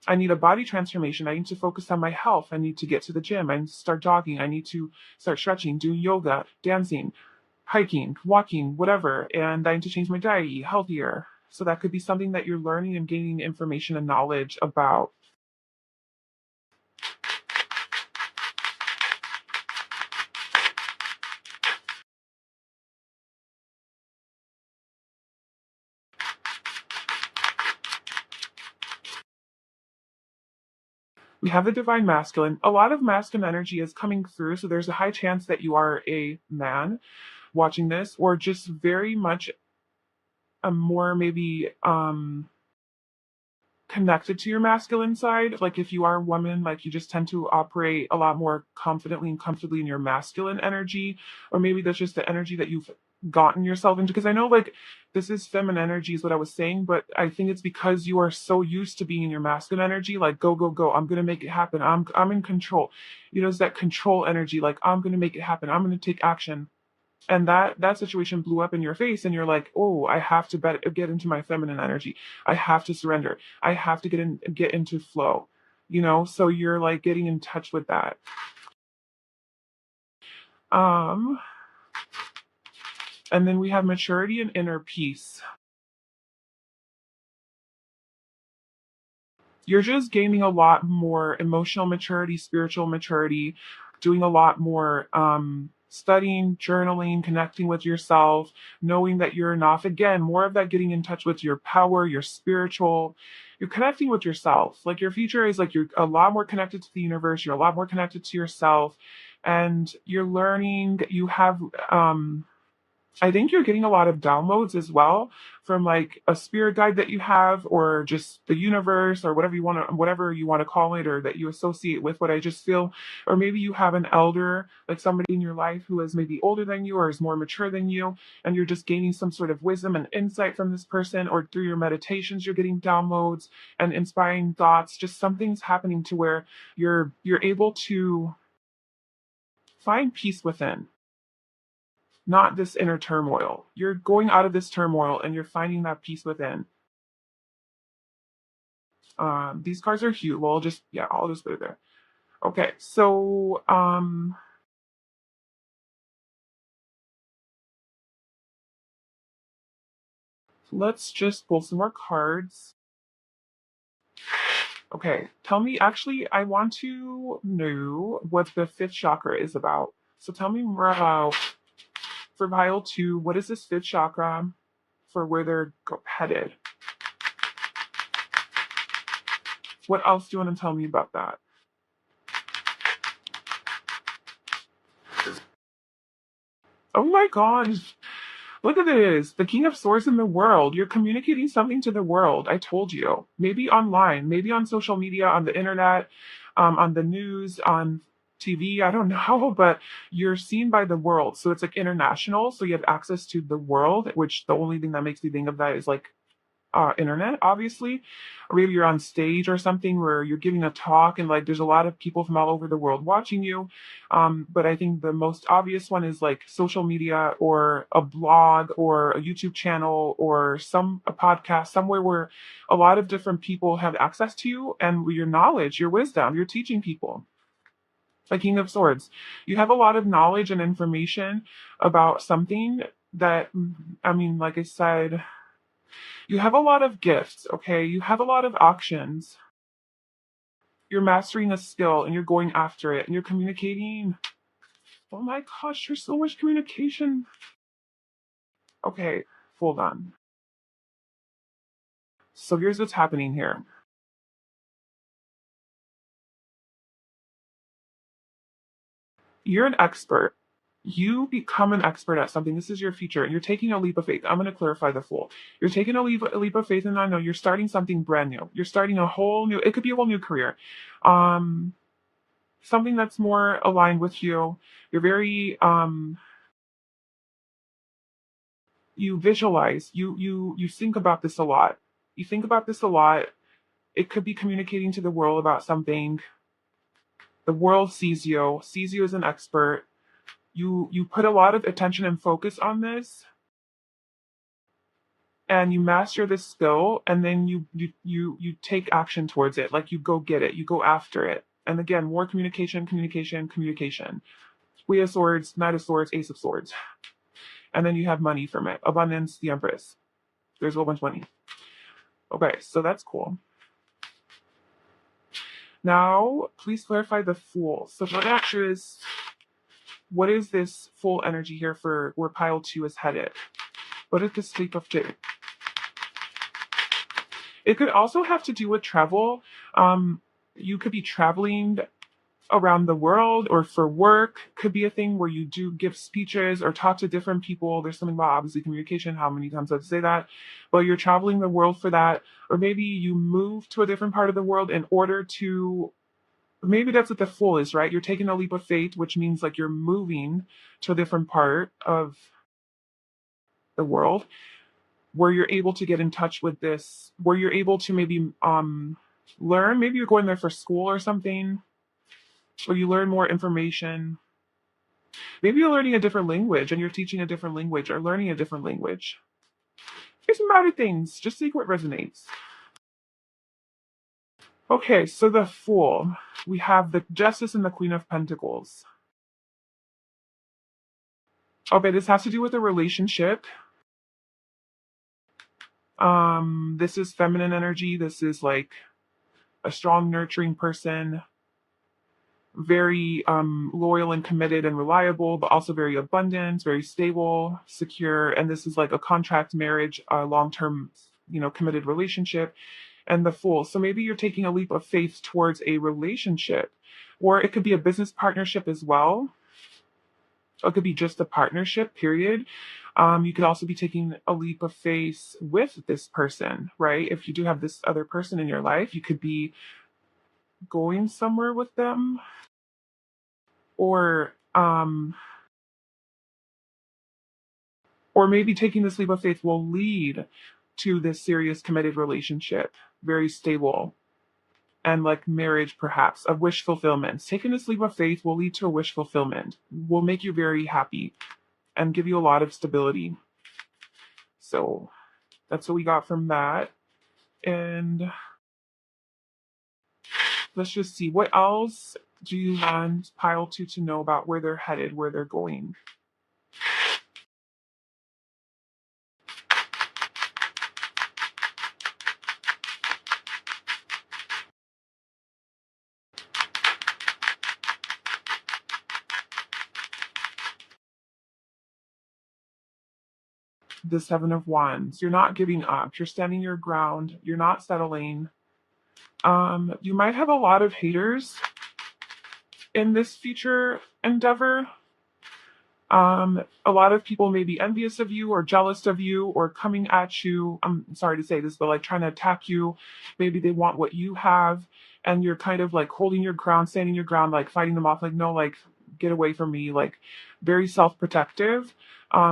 A: I need a body transformation. I need to focus on my health. I need to get to the gym. I need to start jogging. I need to start stretching, doing yoga, dancing, hiking, walking, whatever. And I need to change my diet, eat healthier. So that could be something that you're learning and gaining information and knowledge about. We have the divine masculine. A lot of masculine energy is coming through, so there's a high chance that you are a man watching this, or just very much a more maybe connected to your masculine side. Like if you are a woman, like you just tend to operate a lot more confidently and comfortably in your masculine energy, or maybe that's just the energy that you've gotten yourself into. Because I know like this is feminine energy is what I was saying, but I think it's because you are so used to being in your masculine energy, like go go go, I'm gonna make it happen. I'm in control. It's that control energy, like I'm gonna make it happen. I'm gonna take action. And that situation blew up in your face and you're like, oh, I have to get into my feminine energy. I have to surrender. I have to get into flow. So you're like getting in touch with that. um and then we have maturity and inner peace. You're just gaining a lot more emotional maturity, spiritual maturity, doing a lot more studying, journaling, connecting with yourself, knowing that you're enough. Again, more of that getting in touch with your power, your spiritual, you're connecting with yourself. Like your future is like you're a lot more connected to the universe, you're a lot more connected to yourself, and you're learning, you have I think you're getting a lot of downloads as well from like a spirit guide that you have, or just the universe, or whatever you want to call it, or that you associate with what I just feel. Or maybe you have an elder, like somebody in your life who is maybe older than you or is more mature than you, and you're just gaining some sort of wisdom and insight from this person, or through your meditations you're getting downloads and inspiring thoughts. Just something's happening to where you're able to find peace within, not this inner turmoil. You're going out of this turmoil and you're finding that peace within. These cards are huge. Well, I'll just put it there. Okay, so let's just pull some more cards. Okay, tell me. Actually, I want to know what the 5th chakra is about. So tell me more about, for pile 2, what is this 5th chakra for where they're headed? What else do you want to tell me about that? Oh my God. Look at this. The King of Swords in the world. You're communicating something to the world. I told you. Maybe online, maybe on social media, on the internet, on the news, on TV, I don't know, but you're seen by the world. So it's like international. So you have access to the world, which the only thing that makes me think of that is like internet, obviously. Or maybe you're on stage or something where you're giving a talk and like there's a lot of people from all over the world watching you. But I think the most obvious one is like social media or a blog or a YouTube channel or a podcast, somewhere where a lot of different people have access to you and your knowledge, your wisdom, you're teaching people. Like King of Swords. You have a lot of knowledge and information about something that, I mean, like I said, you have a lot of gifts, okay? You have a lot of options. You're mastering a skill and you're going after it and you're communicating. Oh my gosh, there's so much communication. Okay, hold on. So here's what's happening here. You're an expert. You become an expert at something. This is your future. And you're taking a leap of faith. I'm going to clarify the Fool. You're taking a leap of faith, and I know you're starting something brand new. You're starting a whole new, it could be a whole new career. Um, Something that's more aligned with you. You're very you visualize, you think about this a lot. You think about this a lot. It could be communicating to the world about something. The world sees you as an expert. You put a lot of attention and focus on this, and you master this skill, and then you take action towards it. Like you go get it, you go after it. And again, more communication, communication, communication. Queen of Swords, Knight of Swords, Ace of Swords. And then you have money from it. Abundance, the Empress. There's a whole bunch of money. Okay, so that's cool. Now, please clarify the Fool. So what is this Fool energy here for where pile 2 is headed? What is the sleep of 2? It could also have to do with travel. You could be traveling around the world or for work. Could be a thing where you do give speeches or talk to different people. There's something about obviously communication, how many times I have to say that, but you're traveling the world for that. Or maybe you move to a different part of the world in order to, maybe that's what the Fool is, right? You're taking a leap of faith, which means like you're moving to a different part of the world where you're able to get in touch with this, where you're able to maybe learn. Maybe you're going there for school or something, or you learn more information. Maybe you're learning a different language and you're teaching a different language or learning a different language. There's some other things. Just see what resonates. Okay, so the Fool. We have the Justice and the Queen of Pentacles. Okay, this has to do with a relationship. This is feminine energy. This is like a strong, nurturing person. Very loyal and committed and reliable, but also very abundant, very stable, secure. And this is like a contract, marriage, long-term, committed relationship. And the Fool. So maybe you're taking a leap of faith towards a relationship, or it could be a business partnership as well. Or it could be just a partnership, period. You could also be taking a leap of faith with this person, right? If you do have this other person in your life, you could be going somewhere with them, or maybe taking this leap of faith will lead to this serious committed relationship, very stable, and like marriage, perhaps, of wish fulfillment. Taking this leap of faith will lead to a wish fulfillment, will make you very happy and give you a lot of stability. So that's what we got from that. And let's just see, what else do you want pile 2 to know about where they're headed, where they're going? The Seven of Wands. You're not giving up. You're standing your ground. You're not settling. You might have a lot of haters in this future endeavor. A lot of people may be envious of you or jealous of you or coming at you. I'm sorry to say this, but like trying to attack you. Maybe they want what you have. and you're kind of like holding your ground, standing your ground, like fighting them off, like, no, like, get away from me, like very self-protective,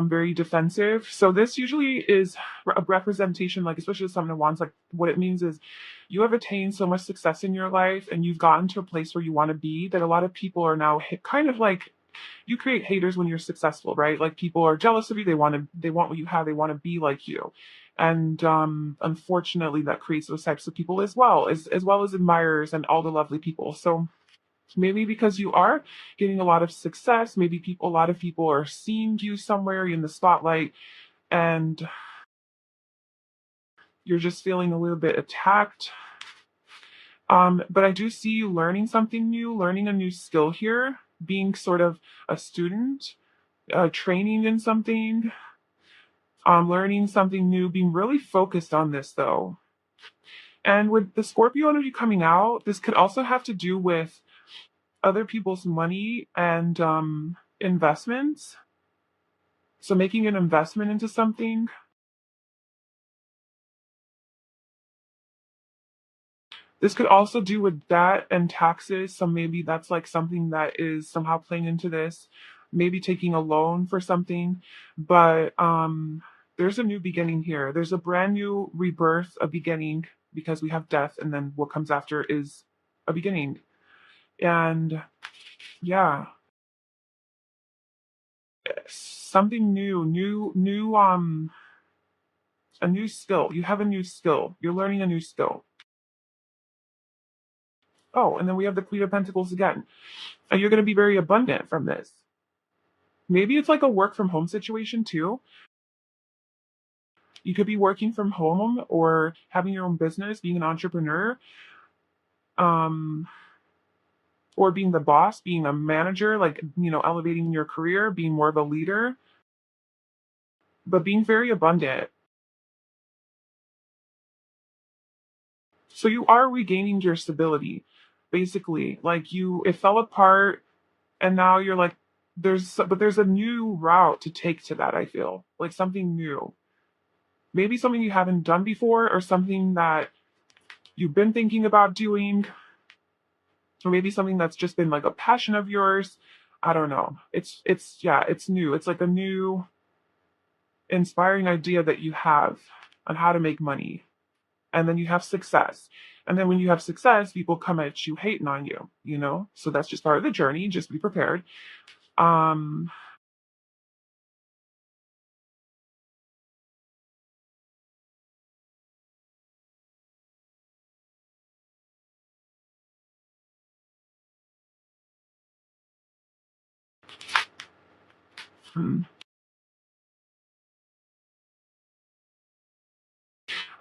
A: very defensive. So this usually is a representation, like especially with someone who wants, like what it means is you have attained so much success in your life and you've gotten to a place where you want to be, that a lot of people are now kind of like, you create haters when you're successful, right? Like people are jealous of you, they want what you have, they want to be like you. And unfortunately that creates those types of people as well as admirers and all the lovely people. So maybe because you are getting a lot of success, maybe a lot of people are seeing you somewhere in the spotlight, and you're just feeling a little bit attacked. But I do see you learning something new, learning a new skill here, being sort of a student, training in something, learning something new, being really focused on this though. And with the Scorpio energy coming out, this could also have to do with other people's money and investments. So making an investment into something. This could also do with that and taxes. So maybe that's like something that is somehow playing into this. Maybe taking a loan for something. But there's a new beginning here. There's a brand new rebirth, a beginning, because we have death, and then what comes after is a beginning. And yeah, something a new skill. You have a new skill. You're learning a new skill. Oh, and then we have the Queen of Pentacles again. And you're going to be very abundant from this. Maybe it's like a work from home situation too. You could be working from home or having your own business, being an entrepreneur, um, or being the boss, being a manager, like, elevating your career, being more of a leader, but being very abundant. So you are regaining your stability, basically. Like it fell apart, and now you're like, there's a new route to take to that, I feel. Like something new. Maybe something you haven't done before, or something that you've been thinking about doing, or maybe something that's just been like a passion of yours. I don't know. It's new. It's like a new inspiring idea that you have on how to make money. And then you have success. And then when you have success, people come at you hating on you. So that's just part of the journey. Just be prepared. Um hmm.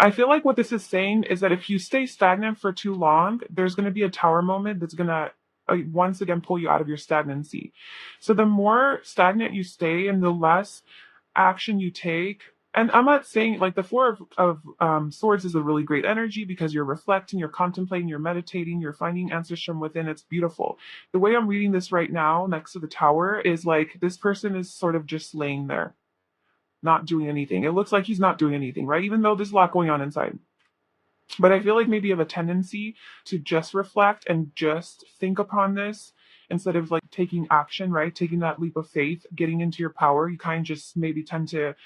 A: I feel like what this is saying is that if you stay stagnant for too long, there's going to be a tower moment that's going to once again pull you out of your stagnancy. So the more stagnant you stay and the less action you take, and I'm not saying like the Four of Swords is a really great energy because you're reflecting, you're contemplating, you're meditating, you're finding answers from within. It's beautiful. The way I'm reading this right now next to the tower is like this person is sort of just laying there, not doing anything. It looks like he's not doing anything, right? Even though there's a lot going on inside. But I feel like maybe you have a tendency to just reflect and just think upon this instead of like taking action, right? Taking that leap of faith, getting into your power. You kind of just maybe tend to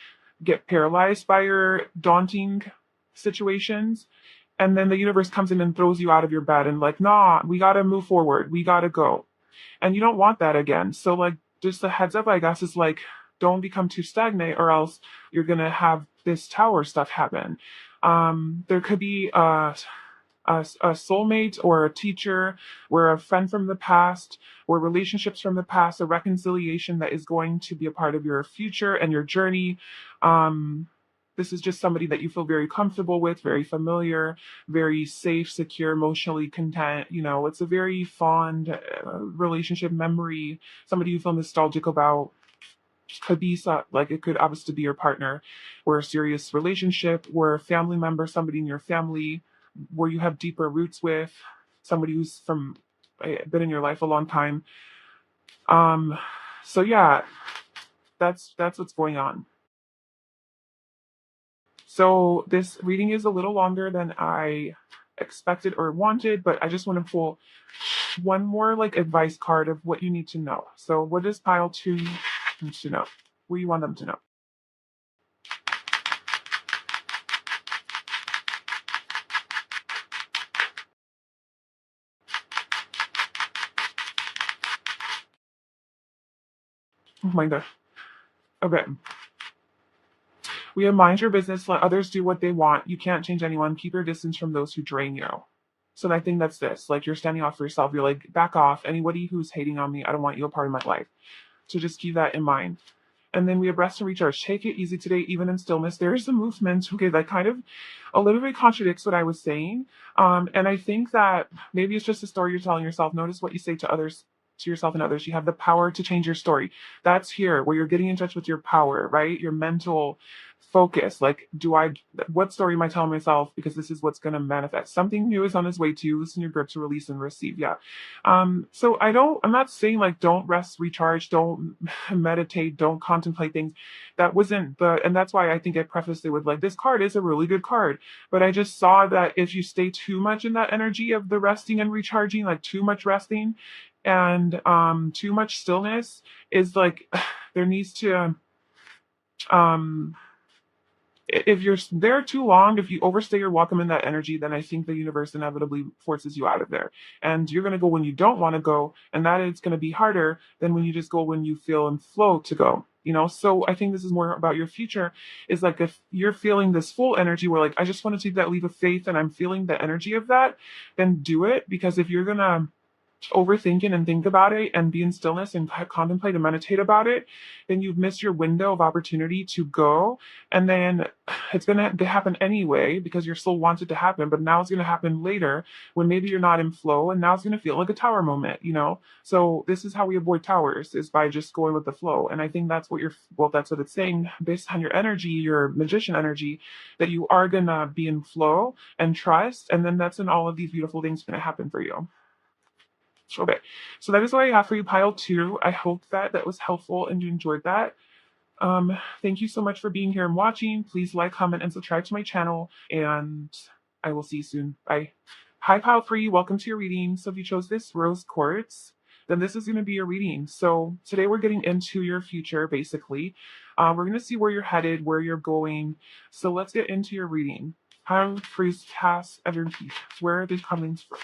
A: get paralyzed by your daunting situations. And then the universe comes in and throws you out of your bed and like, nah, we got to move forward. We got to go. And you don't want that again. So like just a heads up, I guess, is like don't become too stagnant or else you're gonna have this tower stuff happen. There could be a soulmate or a teacher or a friend from the past or relationships from the past, a reconciliation that is going to be a part of your future and your journey. This is just somebody that you feel very comfortable with, very familiar, very safe, secure, emotionally content. It's a very fond relationship memory, somebody you feel nostalgic about. Could be like it could obviously be your partner or a serious relationship or a family member, somebody in your family where you have deeper roots with, somebody who's been in your life a long time. Um, so yeah, that's what's going on. So this reading is a little longer than I expected or wanted, but I just want to pull one more like advice card of what you need to know. So what does pile 2 need to know? What do you want them to know? Oh my god. Okay. We have mind your business, let others do what they want. You can't change anyone. Keep your distance from those who drain you. So I think that's this. Like you're standing off for yourself. You're like, back off. Anybody who's hating on me, I don't want you a part of my life. So just keep that in mind. And then we have rest and recharge. Take it easy today, even in stillness. There's a movement, okay, that kind of a little bit contradicts what I was saying. And I think that maybe it's just a story you're telling yourself. Notice what you say to others, to yourself and others. You have the power to change your story. That's here where you're getting in touch with your power, right? Your mental focus. Like, what story am I telling myself? Because this is what's going to manifest. Something new is on its way to you. Loosen your grip to release and receive. Yeah. So I'm not saying like don't rest, recharge, don't meditate, don't contemplate things. That wasn't and that's why I think I prefaced it with like, this card is a really good card. But I just saw that if you stay too much in that energy of the resting and recharging, like too much resting and too much stillness is like, there needs to, um, if you're there too long, if you overstay your welcome in that energy, then I think the universe inevitably forces you out of there. And you're going to go when you don't want to go. And that is going to be harder than when you just go when you feel in flow to go. So I think this is more about your future is like if you're feeling this full energy where like, I just want to take that leap of faith and I'm feeling the energy of that, then do it. Because if you're going to overthinking and think about it and be in stillness and contemplate and meditate about it, then you've missed your window of opportunity to go. And then it's going to happen anyway because your soul wants it to happen. But now it's going to happen later when maybe you're not in flow. And now it's going to feel like a tower moment. So this is how we avoid towers is by just going with the flow. And I think that's what that's what it's saying based on your energy, your magician energy, that you are going to be in flow and trust. And then that's when all of these beautiful things are going to happen for you. Okay, so that is what I have for you, pile 2. I hope that was helpful and you enjoyed that. Thank you so much for being here and watching. Please like, comment, and subscribe to my channel, and I will see you soon. Bye. Hi, pile 3. Welcome to your reading. So if you chose this rose quartz, then this is going to be your reading. So today we're getting into your future, basically. We're going to see where you're headed, where you're going. So let's get into your reading. Pile 3's past energy. Where are they coming from?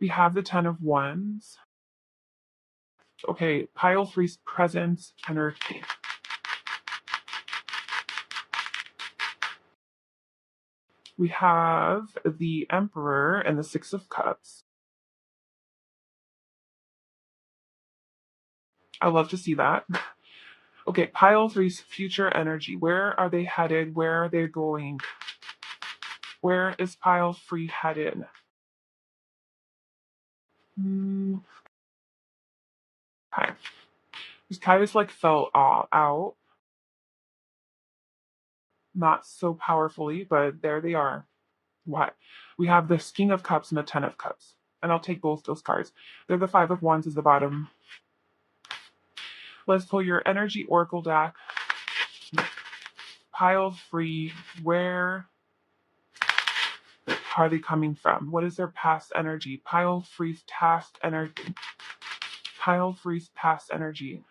A: We have the 10 of Wands. Okay, pile 3's presence energy. We have the Emperor and the 6 of Cups. I love to see that. Okay, pile 3's future energy. Where are they headed? Where are they going? Where is pile 3 headed? Okay. This kind of like fell out. Not so powerfully, but there they are. What? We have the King of Cups and the 10 of Cups. And I'll take both those cards. They're the 5 of Wands is the bottom. Let's pull your energy oracle deck. Pile 3. Where are they coming from? What is their past energy? Pile 3's past energy. Pile 3's past energy.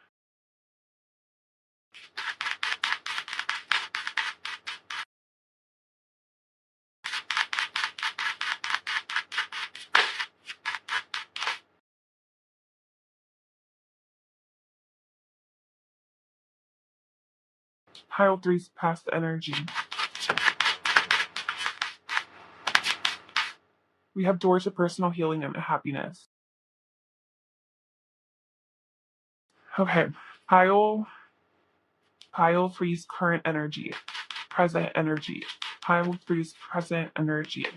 A: Pile 3's past energy. We have doors to personal healing and happiness. Okay. Pile 3's current energy. Present energy. Pile 3's present energy.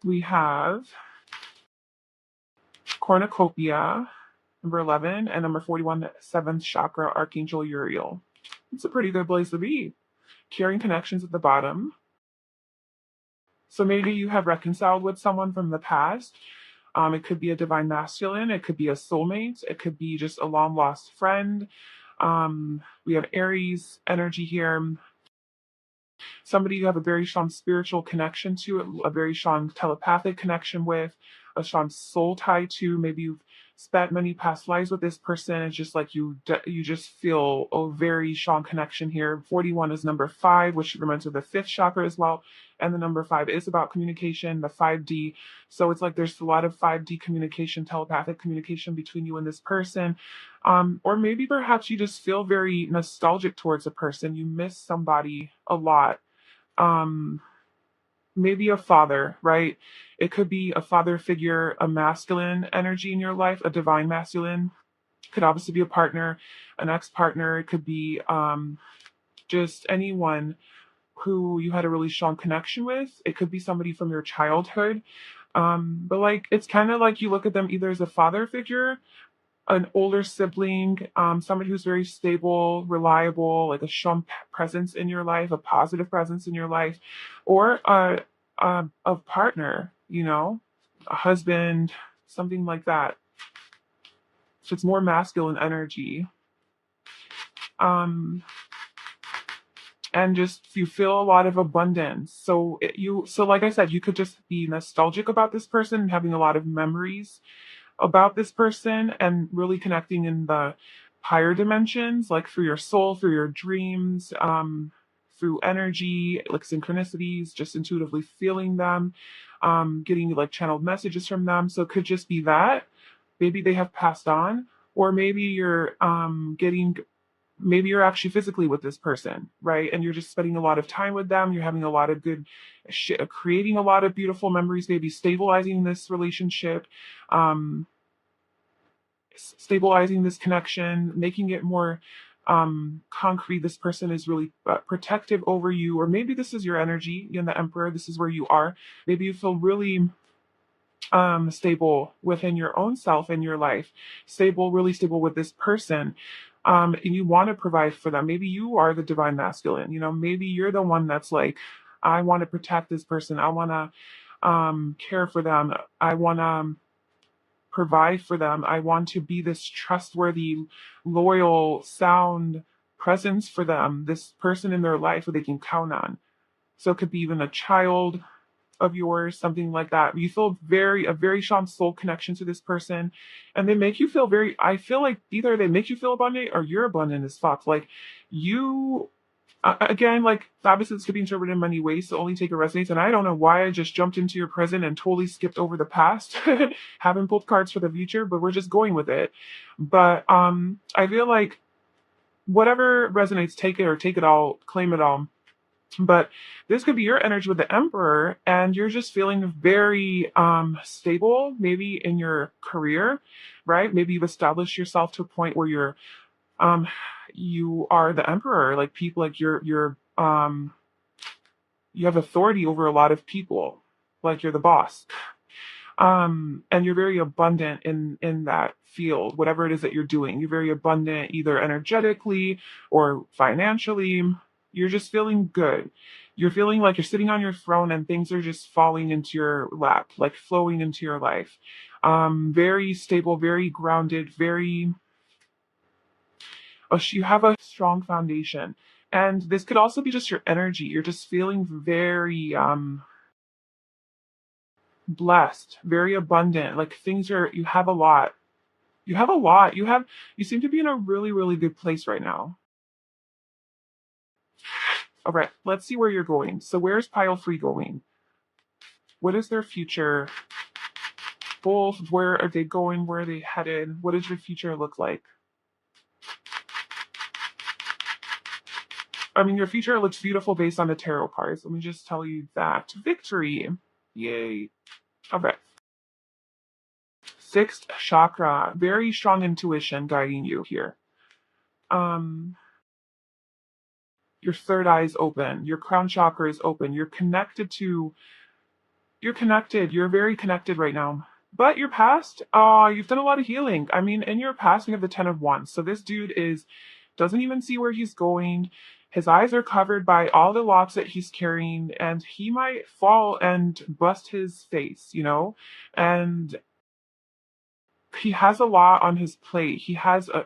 A: We have cornucopia, number 11, and number 41, 7th chakra, Archangel Uriel. It's a pretty good place to be. Carrying connections at the bottom. So maybe you have reconciled with someone from the past, It could be a divine masculine, it could be a soulmate, it could be just a long lost friend. We have Aries energy here, somebody you have a very strong spiritual connection to, a very strong telepathic connection with, a strong soul tie to. Maybe you've spent many past lives with this person. It's just like you just feel a very strong connection here. 41 is number 5, which reminds me of the 5th chakra as well. And the number 5 is about communication, the 5D. So it's like there's a lot of 5D communication, telepathic communication between you and this person. Or maybe perhaps you just feel very nostalgic towards a person. You miss somebody a lot. um Maybe a father, right? It could be a father figure, a masculine energy in your life, a divine masculine. Could obviously be a partner, an ex-partner. It could be just anyone who you had a really strong connection with. It could be somebody from your childhood. But like it's kind of like you look at them either as a father figure, an older sibling, somebody who's very stable, reliable, like a strong presence in your life, a positive presence in your life, or a partner, a husband, something like that. So it's more masculine energy. Um, and just you feel a lot of abundance. So like I said, you could just be nostalgic about this person, having a lot of memories about this person and really connecting in the higher dimensions, like through your soul, through your dreams, through energy, like synchronicities, just intuitively feeling them, getting like channeled messages from them. So it could just be that. Maybe they have passed on, or maybe you're getting maybe you're actually physically with this person, right? And you're just spending a lot of time with them. You're having a lot of good shit, creating a lot of beautiful memories, maybe stabilizing this relationship, um, stabilizing this connection, making it more concrete. This person is really protective over you, or maybe this is your energy in the Emperor. This is where you are. Maybe you feel really stable within your own self and your life, stable, really stable with this person. And you want to provide for them. Maybe you are the divine masculine, maybe you're the one that's like, I want to protect this person. I want to care for them. I want to provide for them. I want to be this trustworthy, loyal, sound presence for them, this person in their life who they can count on. So it could be even a child of yours, something like that. You feel a very strong soul connection to this person, and they make you feel very. I feel like either they make you feel abundant or you're abundant as fuck. Like you, again, like obviously this could be interpreted in many ways, so only take it resonates. And I don't know why I just jumped into your present and totally skipped over the past. Haven't pulled cards for the future, but we're just going with it. But I feel like whatever resonates, take it or take it all, claim it all. But this could be your energy with the Emperor, and you're just feeling very stable, maybe in your career, right? Maybe you've established yourself to a point where um you are the Emperor, like people, like you have authority over a lot of people, like you're the boss. And you're very abundant in that field, whatever it is that you're doing. You're very abundant either energetically or financially. You're just feeling good. You're feeling like you're sitting on your throne and things are just falling into your lap, like flowing into your life. Very stable, very grounded, very you have a strong foundation. And this could also be just your energy. You're just feeling very blessed, very abundant. Like things are, you have a lot. You have a lot. You seem to be in a really, really good place right now. All right, let's see where you're going. So, where's Pile Free going? What is their future? Both, where are they going? Where are they headed? What does your future look like? I mean, your future looks beautiful based on the tarot cards. Let me just tell you that. Victory. Yay. Okay. Sixth chakra. Very strong intuition guiding you here. Um, your third eye is open. Your crown chakra is open. You're connected. You're very connected right now. But your past, you've done a lot of healing. I mean, in your past, we have the Ten of Wands. So this dude doesn't even see where he's going. His eyes are covered by all the locks that he's carrying, and he might fall and bust his face, And he has a lot on his plate.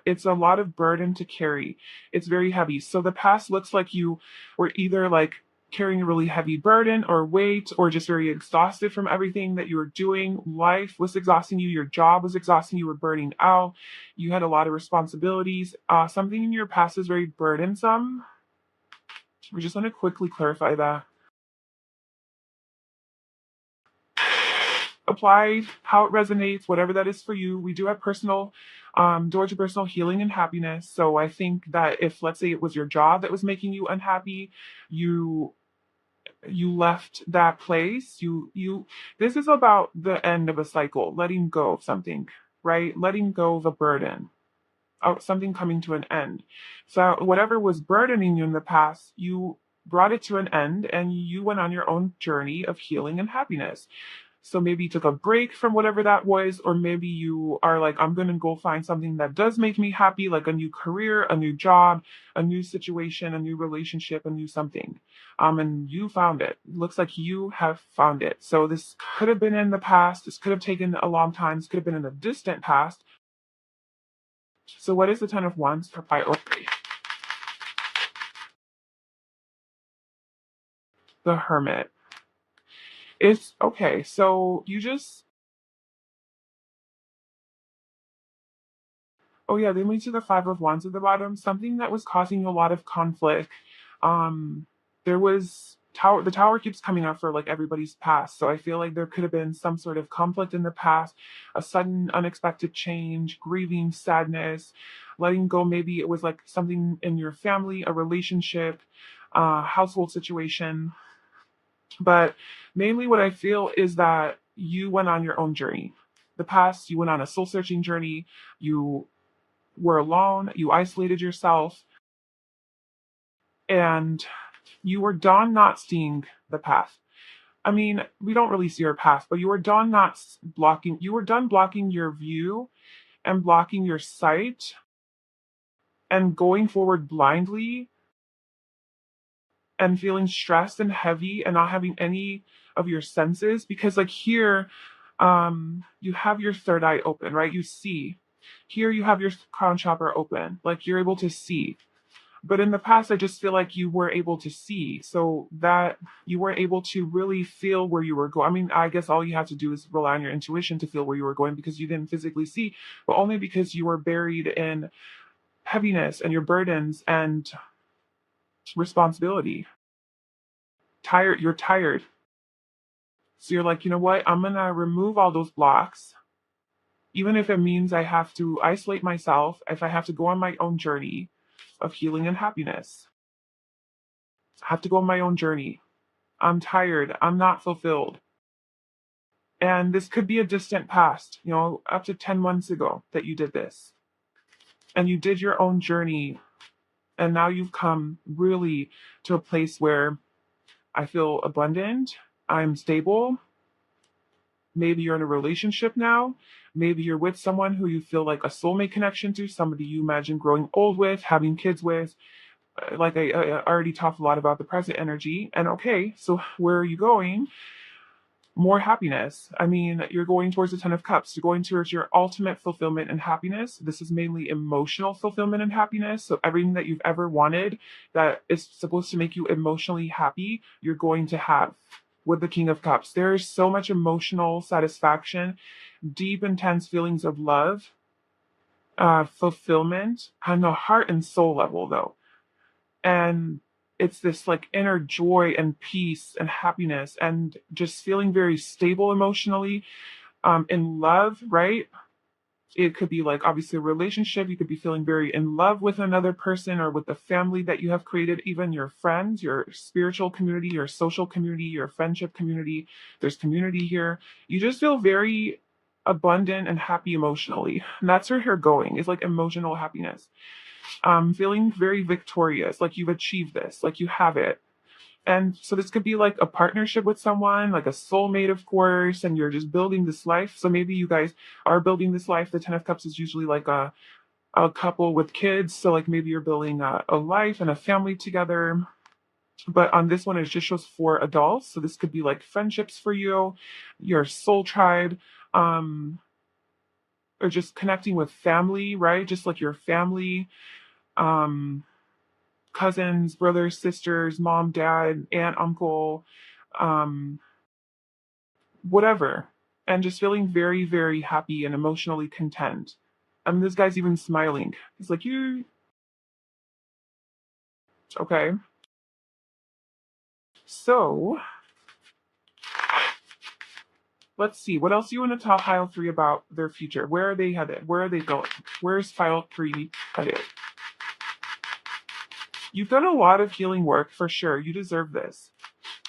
A: It's a lot of burden to carry. It's very heavy. So the past looks like you were either like carrying a really heavy burden or weight, or just very exhausted from everything that you were doing. Life was exhausting you. Your job was exhausting you. Were burning out. You had a lot of responsibilities. Something in your past is very burdensome. We just want to quickly clarify that. Apply how it resonates, whatever that is for you. We do have personal door to personal healing and happiness. So I think that if, let's say, it was your job that was making you unhappy, you left that place. You This is about the end of a cycle, letting go of something, right? Letting go of a burden, of something coming to an end. So whatever was burdening you in the past, you brought it to an end and you went on your own journey of healing and happiness. So maybe you took a break from whatever that was, or maybe you are like, I'm going to go find something that does make me happy, like a new career, a new job, a new situation, a new relationship, a new something. And you found it. Looks like you have found it. So this could have been in the past. This could have taken a long time. This could have been in the distant past. So what is the Ten of Wands for priority? The Hermit. It's okay. So you just, oh yeah, they lead to the Five of Wands at the bottom. Something that was causing a lot of conflict. There was tower. The tower keeps coming up for like everybody's past. So I feel like there could have been some sort of conflict in the past, a sudden unexpected change, grieving, sadness, letting go. Maybe it was like something in your family, a relationship, household situation. But mainly what I feel is that you went on your own journey. The past, you went on a soul searching journey. You were alone, you isolated yourself, and you were done not seeing the path. I mean, we don't really see our path, but you were done not blocking, you were done blocking your view and blocking your sight and going forward blindly and feeling stressed and heavy and not having any of your senses. Because like here, you have your third eye open, right? You see. Here you have your crown chakra open, like you're able to see. But in the past, I just feel like you were able to see, so that you weren't able to really feel where you were going. I mean, I guess all you have to do is rely on your intuition to feel where you were going, because you didn't physically see, but only because you were buried in heaviness and your burdens and responsibility. Tired, you're tired. So you're like, you know what? I'm gonna remove all those blocks, even if it means I have to isolate myself, if I have to go on my own journey of healing and happiness. I have to go on my own journey. I'm tired. I'm not fulfilled. And this could be a distant past, up to 10 months ago that you did this. And you did your own journey. And now you've come really to a place where I feel abundant. I'm stable. Maybe you're in a relationship now. Maybe you're with someone who you feel like a soulmate connection to, somebody you imagine growing old with, having kids with. Like I already talked a lot about the present energy. And okay, so where are you going? More happiness. I mean, you're going towards the Ten of Cups. You're going towards your ultimate fulfillment and happiness. This is mainly emotional fulfillment and happiness. So everything that you've ever wanted that is supposed to make you emotionally happy, you're going to have with the King of Cups. There is so much emotional satisfaction, deep, intense feelings of love, fulfillment on a heart and soul level, though. And it's this like inner joy and peace and happiness and just feeling very stable emotionally, in love, right? It could be like obviously a relationship. You could be feeling very in love with another person or with the family that you have created, even your friends, your spiritual community, your social community, your friendship community. There's community here. You just feel very abundant and happy emotionally. And that's where you're going, is like emotional happiness. Feeling very victorious, like you've achieved this, like you have it. And so this could be like a partnership with someone, like a soulmate, of course, and you're just building this life. So maybe you guys are building this life. The Ten of Cups is usually like a couple with kids. So like maybe you're building a life and a family together. But on this one, it just shows for adults. So this could be like friendships for you, your soul tribe. or just connecting with family, right? Just like your family, um, cousins, brothers, sisters, mom, dad, aunt, uncle, um, whatever. And just feeling very, very happy and emotionally content. I mean, this guy's even smiling. He's like, you, okay. So, let's see. What else do you want to tell File 3 about their future? Where are they headed? Where are they going? Where's File 3 headed? You've done a lot of healing work for sure. You deserve this.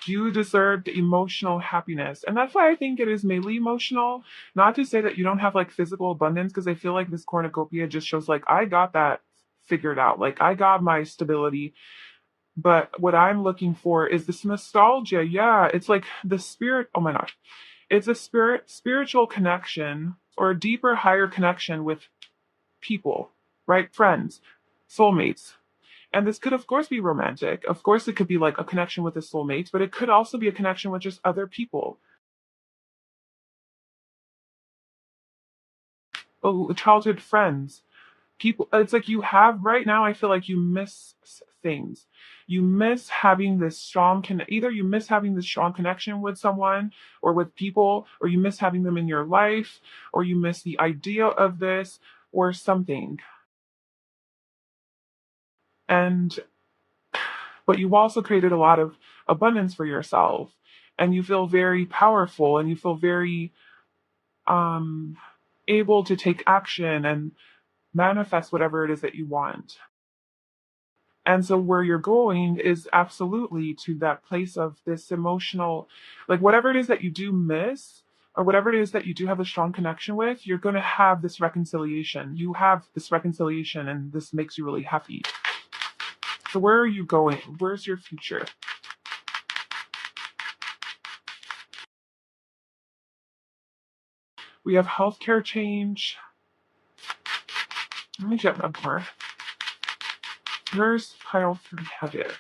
A: You deserve the emotional happiness. And that's why I think it is mainly emotional. Not to say that you don't have like physical abundance, because I feel like this cornucopia just shows like I got that figured out. Like I got my stability. But what I'm looking for is this nostalgia. Yeah, it's like the spirit. Oh my gosh. It's a spiritual connection or a deeper, higher connection with people, right? Friends, soulmates. And this could, of course, be romantic. Of course, it could be like a connection with a soulmate, but it could also be a connection with just other people. Oh, childhood friends. People, it's like you have right now, I feel like you miss things. You miss having this either you miss having this strong connection with someone or with people, or you miss having them in your life, or you miss the idea of this or something. And but you've also created a lot of abundance for yourself, and you feel very powerful, and you feel very um able to take action and manifest whatever it is that you want. And so where you're going is absolutely to that place of this emotional, like whatever it is that you do miss, or whatever it is that you do have a strong connection with, you're going to have this reconciliation. You have this reconciliation, and this makes you really happy. So where are you going? Where's your future? We have healthcare change. Let me get one more. Where's pile 3 headed?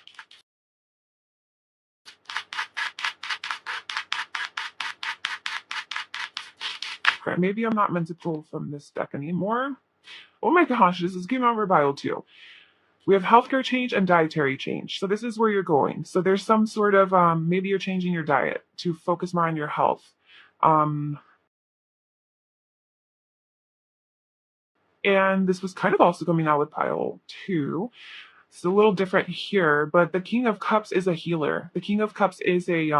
A: Okay, maybe I'm not meant to pull from this deck anymore. Oh my gosh, this is Game Over Bio 2. We have healthcare change and dietary change. So this is where you're going. So there's some sort of maybe you're changing your diet to focus more on your health. Um, and this was kind of also coming out with pile 2. It's a little different here, but the King of Cups is a healer. The King of Cups is a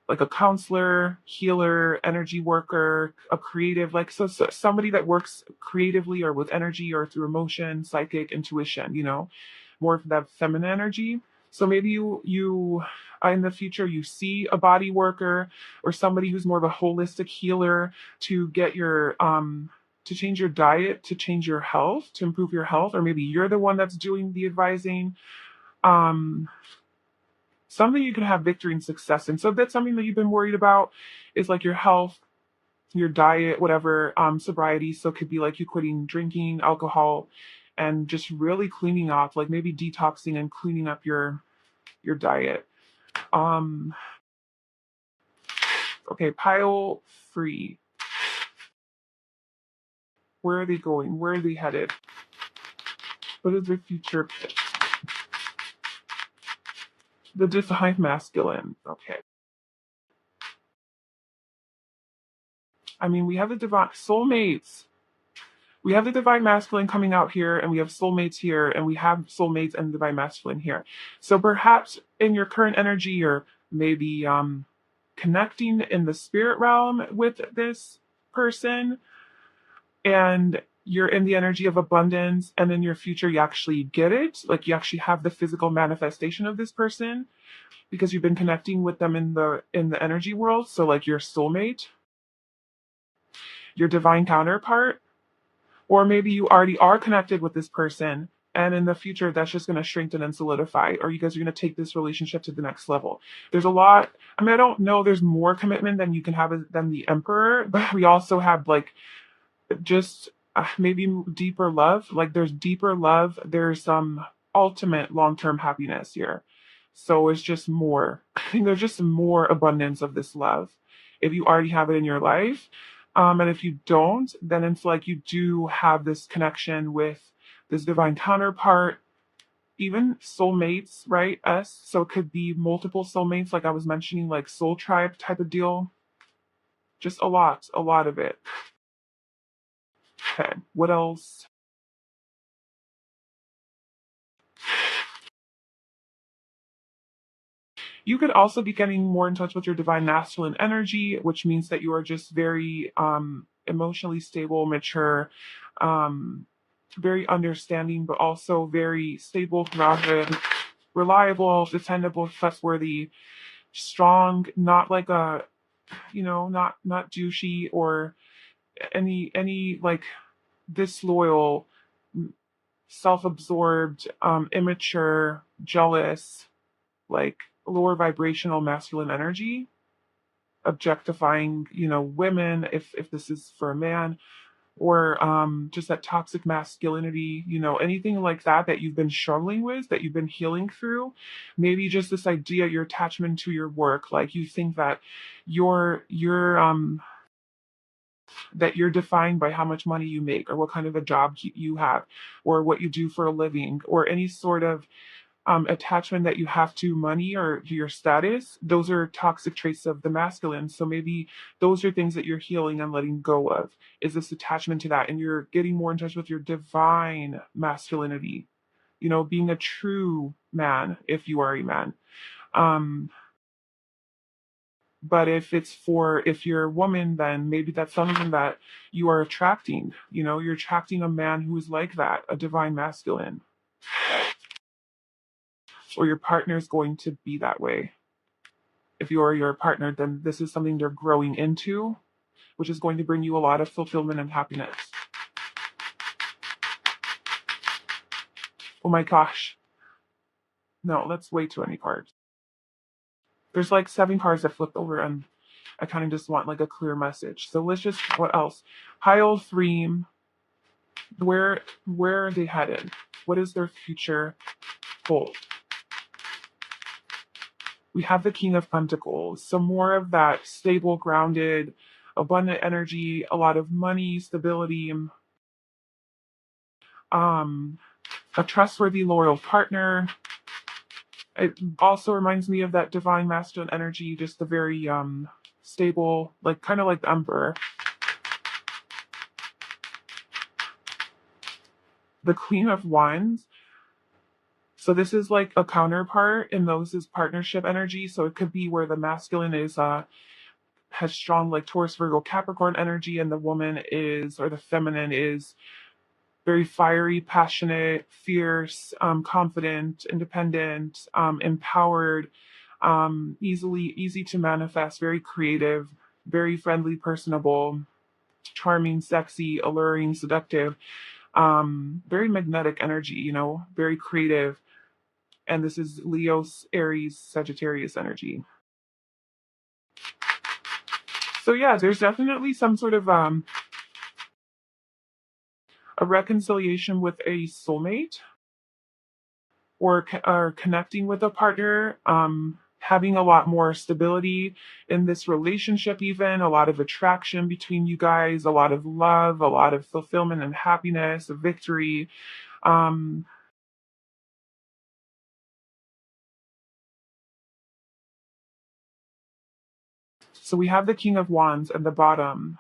A: like a counselor, healer, energy worker, a creative, like so somebody that works creatively or with energy or through emotion, psychic, intuition, more of that feminine energy. So maybe you in the future you see a body worker or somebody who's more of a holistic healer to get your to change your diet, to change your health, to improve your health, or maybe you're the one that's doing the advising. Um, Something you can have victory and success in. So if that's something that you've been worried about, is like your health, your diet, whatever, sobriety. So it could be like you quitting drinking, alcohol, and just really cleaning off, like maybe detoxing and cleaning up your diet. Um, okay, pile 3. Where are they going? Where are they headed? What is their future? The divine masculine. Okay. I mean, we have the divine soulmates. We have the divine masculine coming out here, and we have soulmates here, and we have soulmates and divine masculine here. So perhaps in your current energy, you're maybe connecting in the spirit realm with this person, and you're in the energy of abundance, and in your future you actually get it, like you actually have the physical manifestation of this person because you've been connecting with them in the energy world. So like your soulmate, your divine counterpart. Or maybe you already are connected with this person, and in the future that's just going to strengthen and solidify, or you guys are going to take this relationship to the next level. There's a lot. I mean, I don't know, there's more commitment than you can have than the emperor, but we also have like just maybe deeper love. Like there's deeper love, there's some ultimate long-term happiness here. So it's just more. I think there's just more abundance of this love if you already have it in your life. And if you don't, then it's like you do have this connection with this divine counterpart, even soulmates, right? Us. So it could be multiple soulmates, like I was mentioning, like soul tribe type of deal. Just a lot of it. Okay, what else? You could also be getting more in touch with your divine masculine energy, which means that you are just very emotionally stable, mature, um, very understanding, but also very stable, grounded, reliable, dependable, trustworthy, strong, not like a, not douchey or any like disloyal, self-absorbed, immature, jealous, like lower vibrational masculine energy, objectifying, women if this is for a man, or just that toxic masculinity, anything like that you've been struggling with, that you've been healing through. Maybe just this idea, your attachment to your work, like you think that you're defined by how much money you make or what kind of a job you have or what you do for a living or any sort of attachment that you have to money or to your status. Those are toxic traits of the masculine. So maybe those are things that you're healing and letting go of, is this attachment to that. And you're getting more in touch with your divine masculinity, being a true man if you are a man. Um, but if you're a woman, then maybe that's something that you are attracting. You're attracting a man who is like that, a divine masculine, or your partner is going to be that way. If you're your partner, then this is something they're growing into, which is going to bring you a lot of fulfillment and happiness. Oh my gosh. No, that's way too many cards. There's like 7 cards that flipped over, and I kind of just want like a clear message. So let's just, what else? High old theme. Where are they headed? What is their future hold? We have the King of Pentacles. So more of that stable, grounded, abundant energy, a lot of money, stability, um, a trustworthy, loyal partner. It also reminds me of that divine masculine energy, just the very stable, like kind of like the Emperor. The Queen of Wands. So this is like a counterpart, and those is partnership energy. So it could be where the masculine is has strong like Taurus, Virgo, Capricorn energy, and the woman is, or the feminine is, very fiery, passionate, fierce, confident, independent, empowered, easy to manifest, very creative, very friendly, personable, charming, sexy, alluring, seductive, very magnetic energy, very creative. And this is Leo's, Aries, Sagittarius energy. So yeah, there's definitely some sort of a reconciliation with a soulmate, or connecting with a partner, having a lot more stability in this relationship, even a lot of attraction between you guys, a lot of love, a lot of fulfillment and happiness, victory. Um, so we have the King of Wands at the bottom.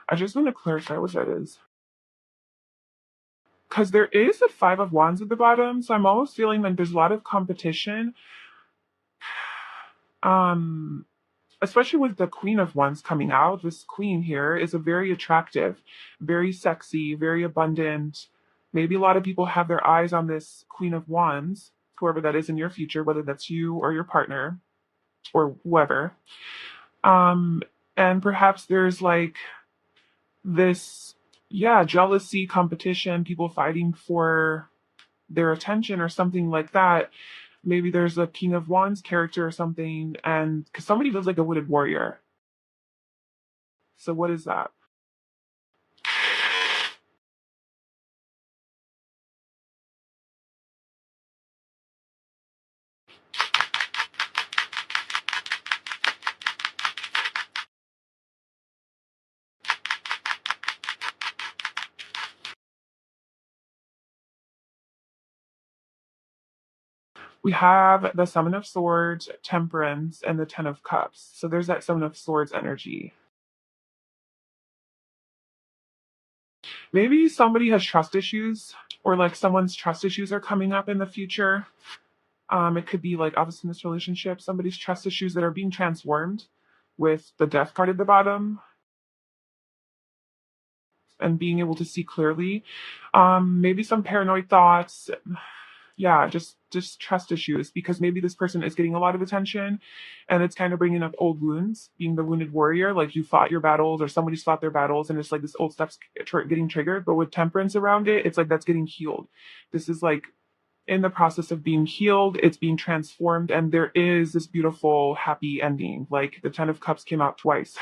A: I just want to clarify what that is. Because there is a Five of Wands at the bottom, so I'm almost feeling like there's a lot of competition. Um, Especially with the Queen of Wands coming out. This queen here is a very attractive, very sexy, very abundant. Maybe a lot of people have their eyes on this Queen of Wands, whoever that is in your future, whether that's you or your partner or whoever. Um, and perhaps there's like this, yeah, jealousy, competition, people fighting for their attention or something like that. Maybe there's a King of Wands character or something, and because somebody lives like a wooded warrior. So what is that? We have the Seven of Swords, Temperance, and the Ten of Cups. So there's that Seven of Swords energy. Maybe somebody has trust issues, or like someone's trust issues are coming up in the future. It could be like obviously in this relationship, somebody's trust issues that are being transformed with the Death card at the bottom and being able to see clearly. Maybe some paranoid thoughts. Yeah, just trust issues because maybe this person is getting a lot of attention and it's kind of bringing up old wounds, being the wounded warrior, like you fought your battles or somebody's fought their battles and it's like this old stuff's getting triggered, but with temperance around it, it's like that's getting healed. This is like in the process of being healed, it's being transformed, and there is this beautiful, happy ending. Like the Ten of Cups came out twice.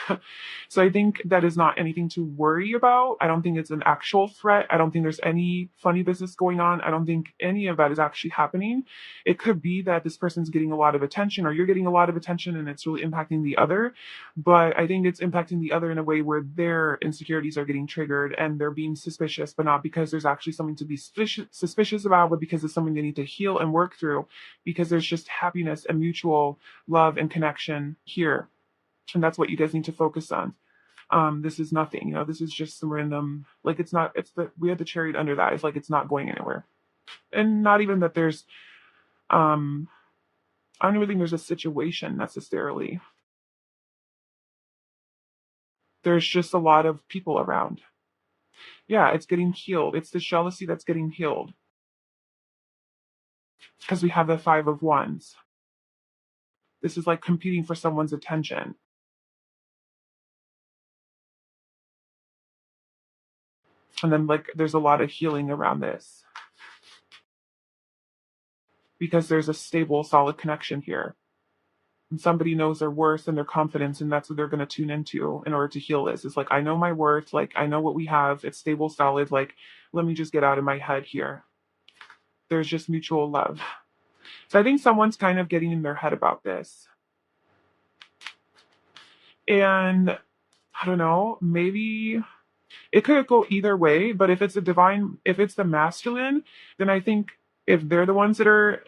A: So I think that is not anything to worry about. I don't think it's an actual threat. I don't think there's any funny business going on. I don't think any of that is actually happening. It could be that this person's getting a lot of attention, or you're getting a lot of attention, and it's really impacting the other. But I think it's impacting the other in a way where their insecurities are getting triggered and they're being suspicious, but not because there's actually something to be suspicious about, but because it's something they need to heal and work through, because there's just happiness and mutual love and connection here. And that's what you guys need to focus on. This is nothing, this is just some random, like we had the chariot under that. It's like it's not going anywhere. And not even that there's I don't even think there's a situation necessarily. There's just a lot of people around. Yeah, it's getting healed. It's the jealousy that's getting healed. Because we have the Five of Wands. This is like competing for someone's attention. And then like there's a lot of healing around this. Because there's a stable, solid connection here. And somebody knows their worth and their confidence, and that's what they're going to tune into in order to heal this. It's like, I know my worth, like I know what we have, it's stable, solid, like let me just get out of my head here. There's just mutual love. So I think someone's kind of getting in their head about this. And I don't know, maybe it could go either way, but if it's the masculine, then I think if they're the ones that are,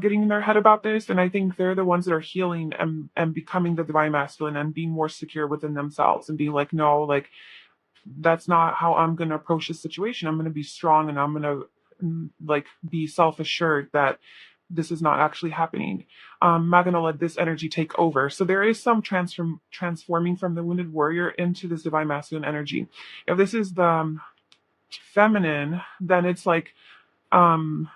A: getting in their head about this, then I think they're the ones that are healing and becoming the divine masculine and being more secure within themselves and being like, no, like that's not how I'm going to approach this situation. I'm going to be strong and I'm going to like be self-assured that this is not actually happening. I'm not going to let this energy take over. So there is some transforming from the wounded warrior into this divine masculine energy. If this is the feminine, then it's like the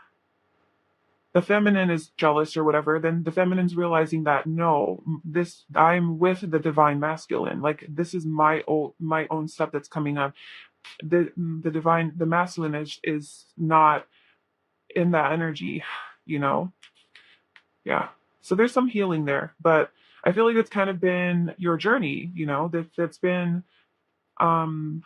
A: feminine is jealous or whatever, then the feminine's realizing that no, this I'm with the divine masculine. Like this is my own stuff that's coming up. The masculine is not in that energy, you know? Yeah. So there's some healing there, but I feel like it's kind of been your journey, that's been um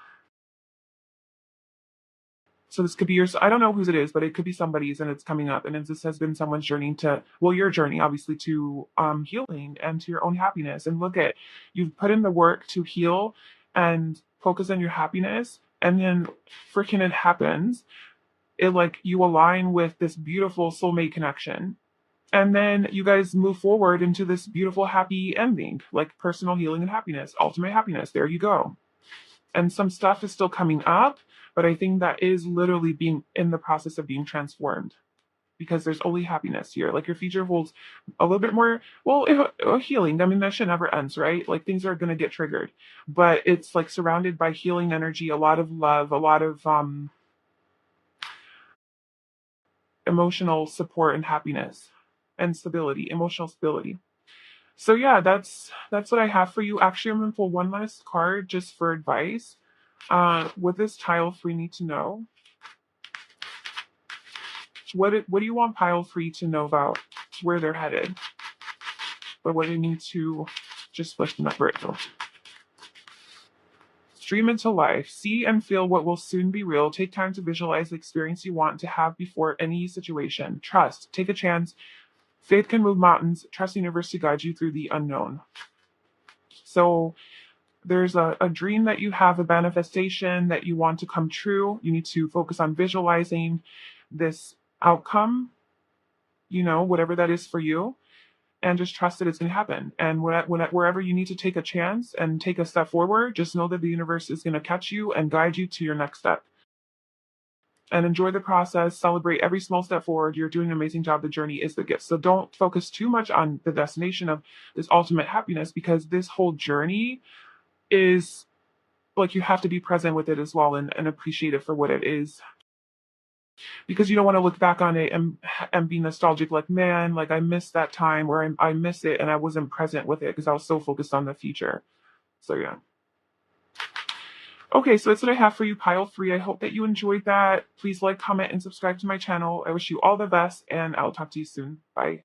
A: so this could be yours. I don't know whose it is, but it could be somebody's and it's coming up. And this has been someone's journey your journey, obviously, to healing and to your own happiness. And look at, you've put in the work to heal and focus on your happiness. And then freaking it happens. It like you align with this beautiful soulmate connection. And then you guys move forward into this beautiful, happy ending, like personal healing and happiness, ultimate happiness. There you go. And some stuff is still coming up, but I think that is literally being in the process of being transformed because there's only happiness here. Like your future holds a little bit more, well, healing. I mean, that shit never ends, right? Like things are going to get triggered, but it's like surrounded by healing energy, a lot of love, a lot of emotional support and happiness and stability, emotional stability. So yeah, that's what I have for you. Actually, I'm gonna pull one last card just for advice. What does tile 3 need to know? What do you want pile 3 to know about where they're headed? But what they need to just flip the number. Stream into life. See and feel what will soon be real. Take time to visualize the experience you want to have before any situation. Trust. Take a chance. Faith can move mountains. Trust the universe to guide you through the unknown. So there's a dream that you have, a manifestation that you want to come true. You need to focus on visualizing this outcome whatever that is for you, and just trust that it's going to happen. And wherever you need to take a chance and take a step forward, just know that the universe is going to catch you and guide you to your next step. And enjoy the process, celebrate every small step forward. You're doing an amazing job. The journey is the gift. So don't focus too much on the destination of this ultimate happiness, because this whole journey is like, you have to be present with it as well, and appreciate it for what it is. Because you don't want to look back on it and be nostalgic, like, man, like I missed that time, or I miss it and I wasn't present with it because I was so focused on the future. So yeah. Okay, so that's what I have for you, pile 3. I hope that you enjoyed that. Please like, comment, and subscribe to my channel. I wish you all the best, and I'll talk to you soon. Bye.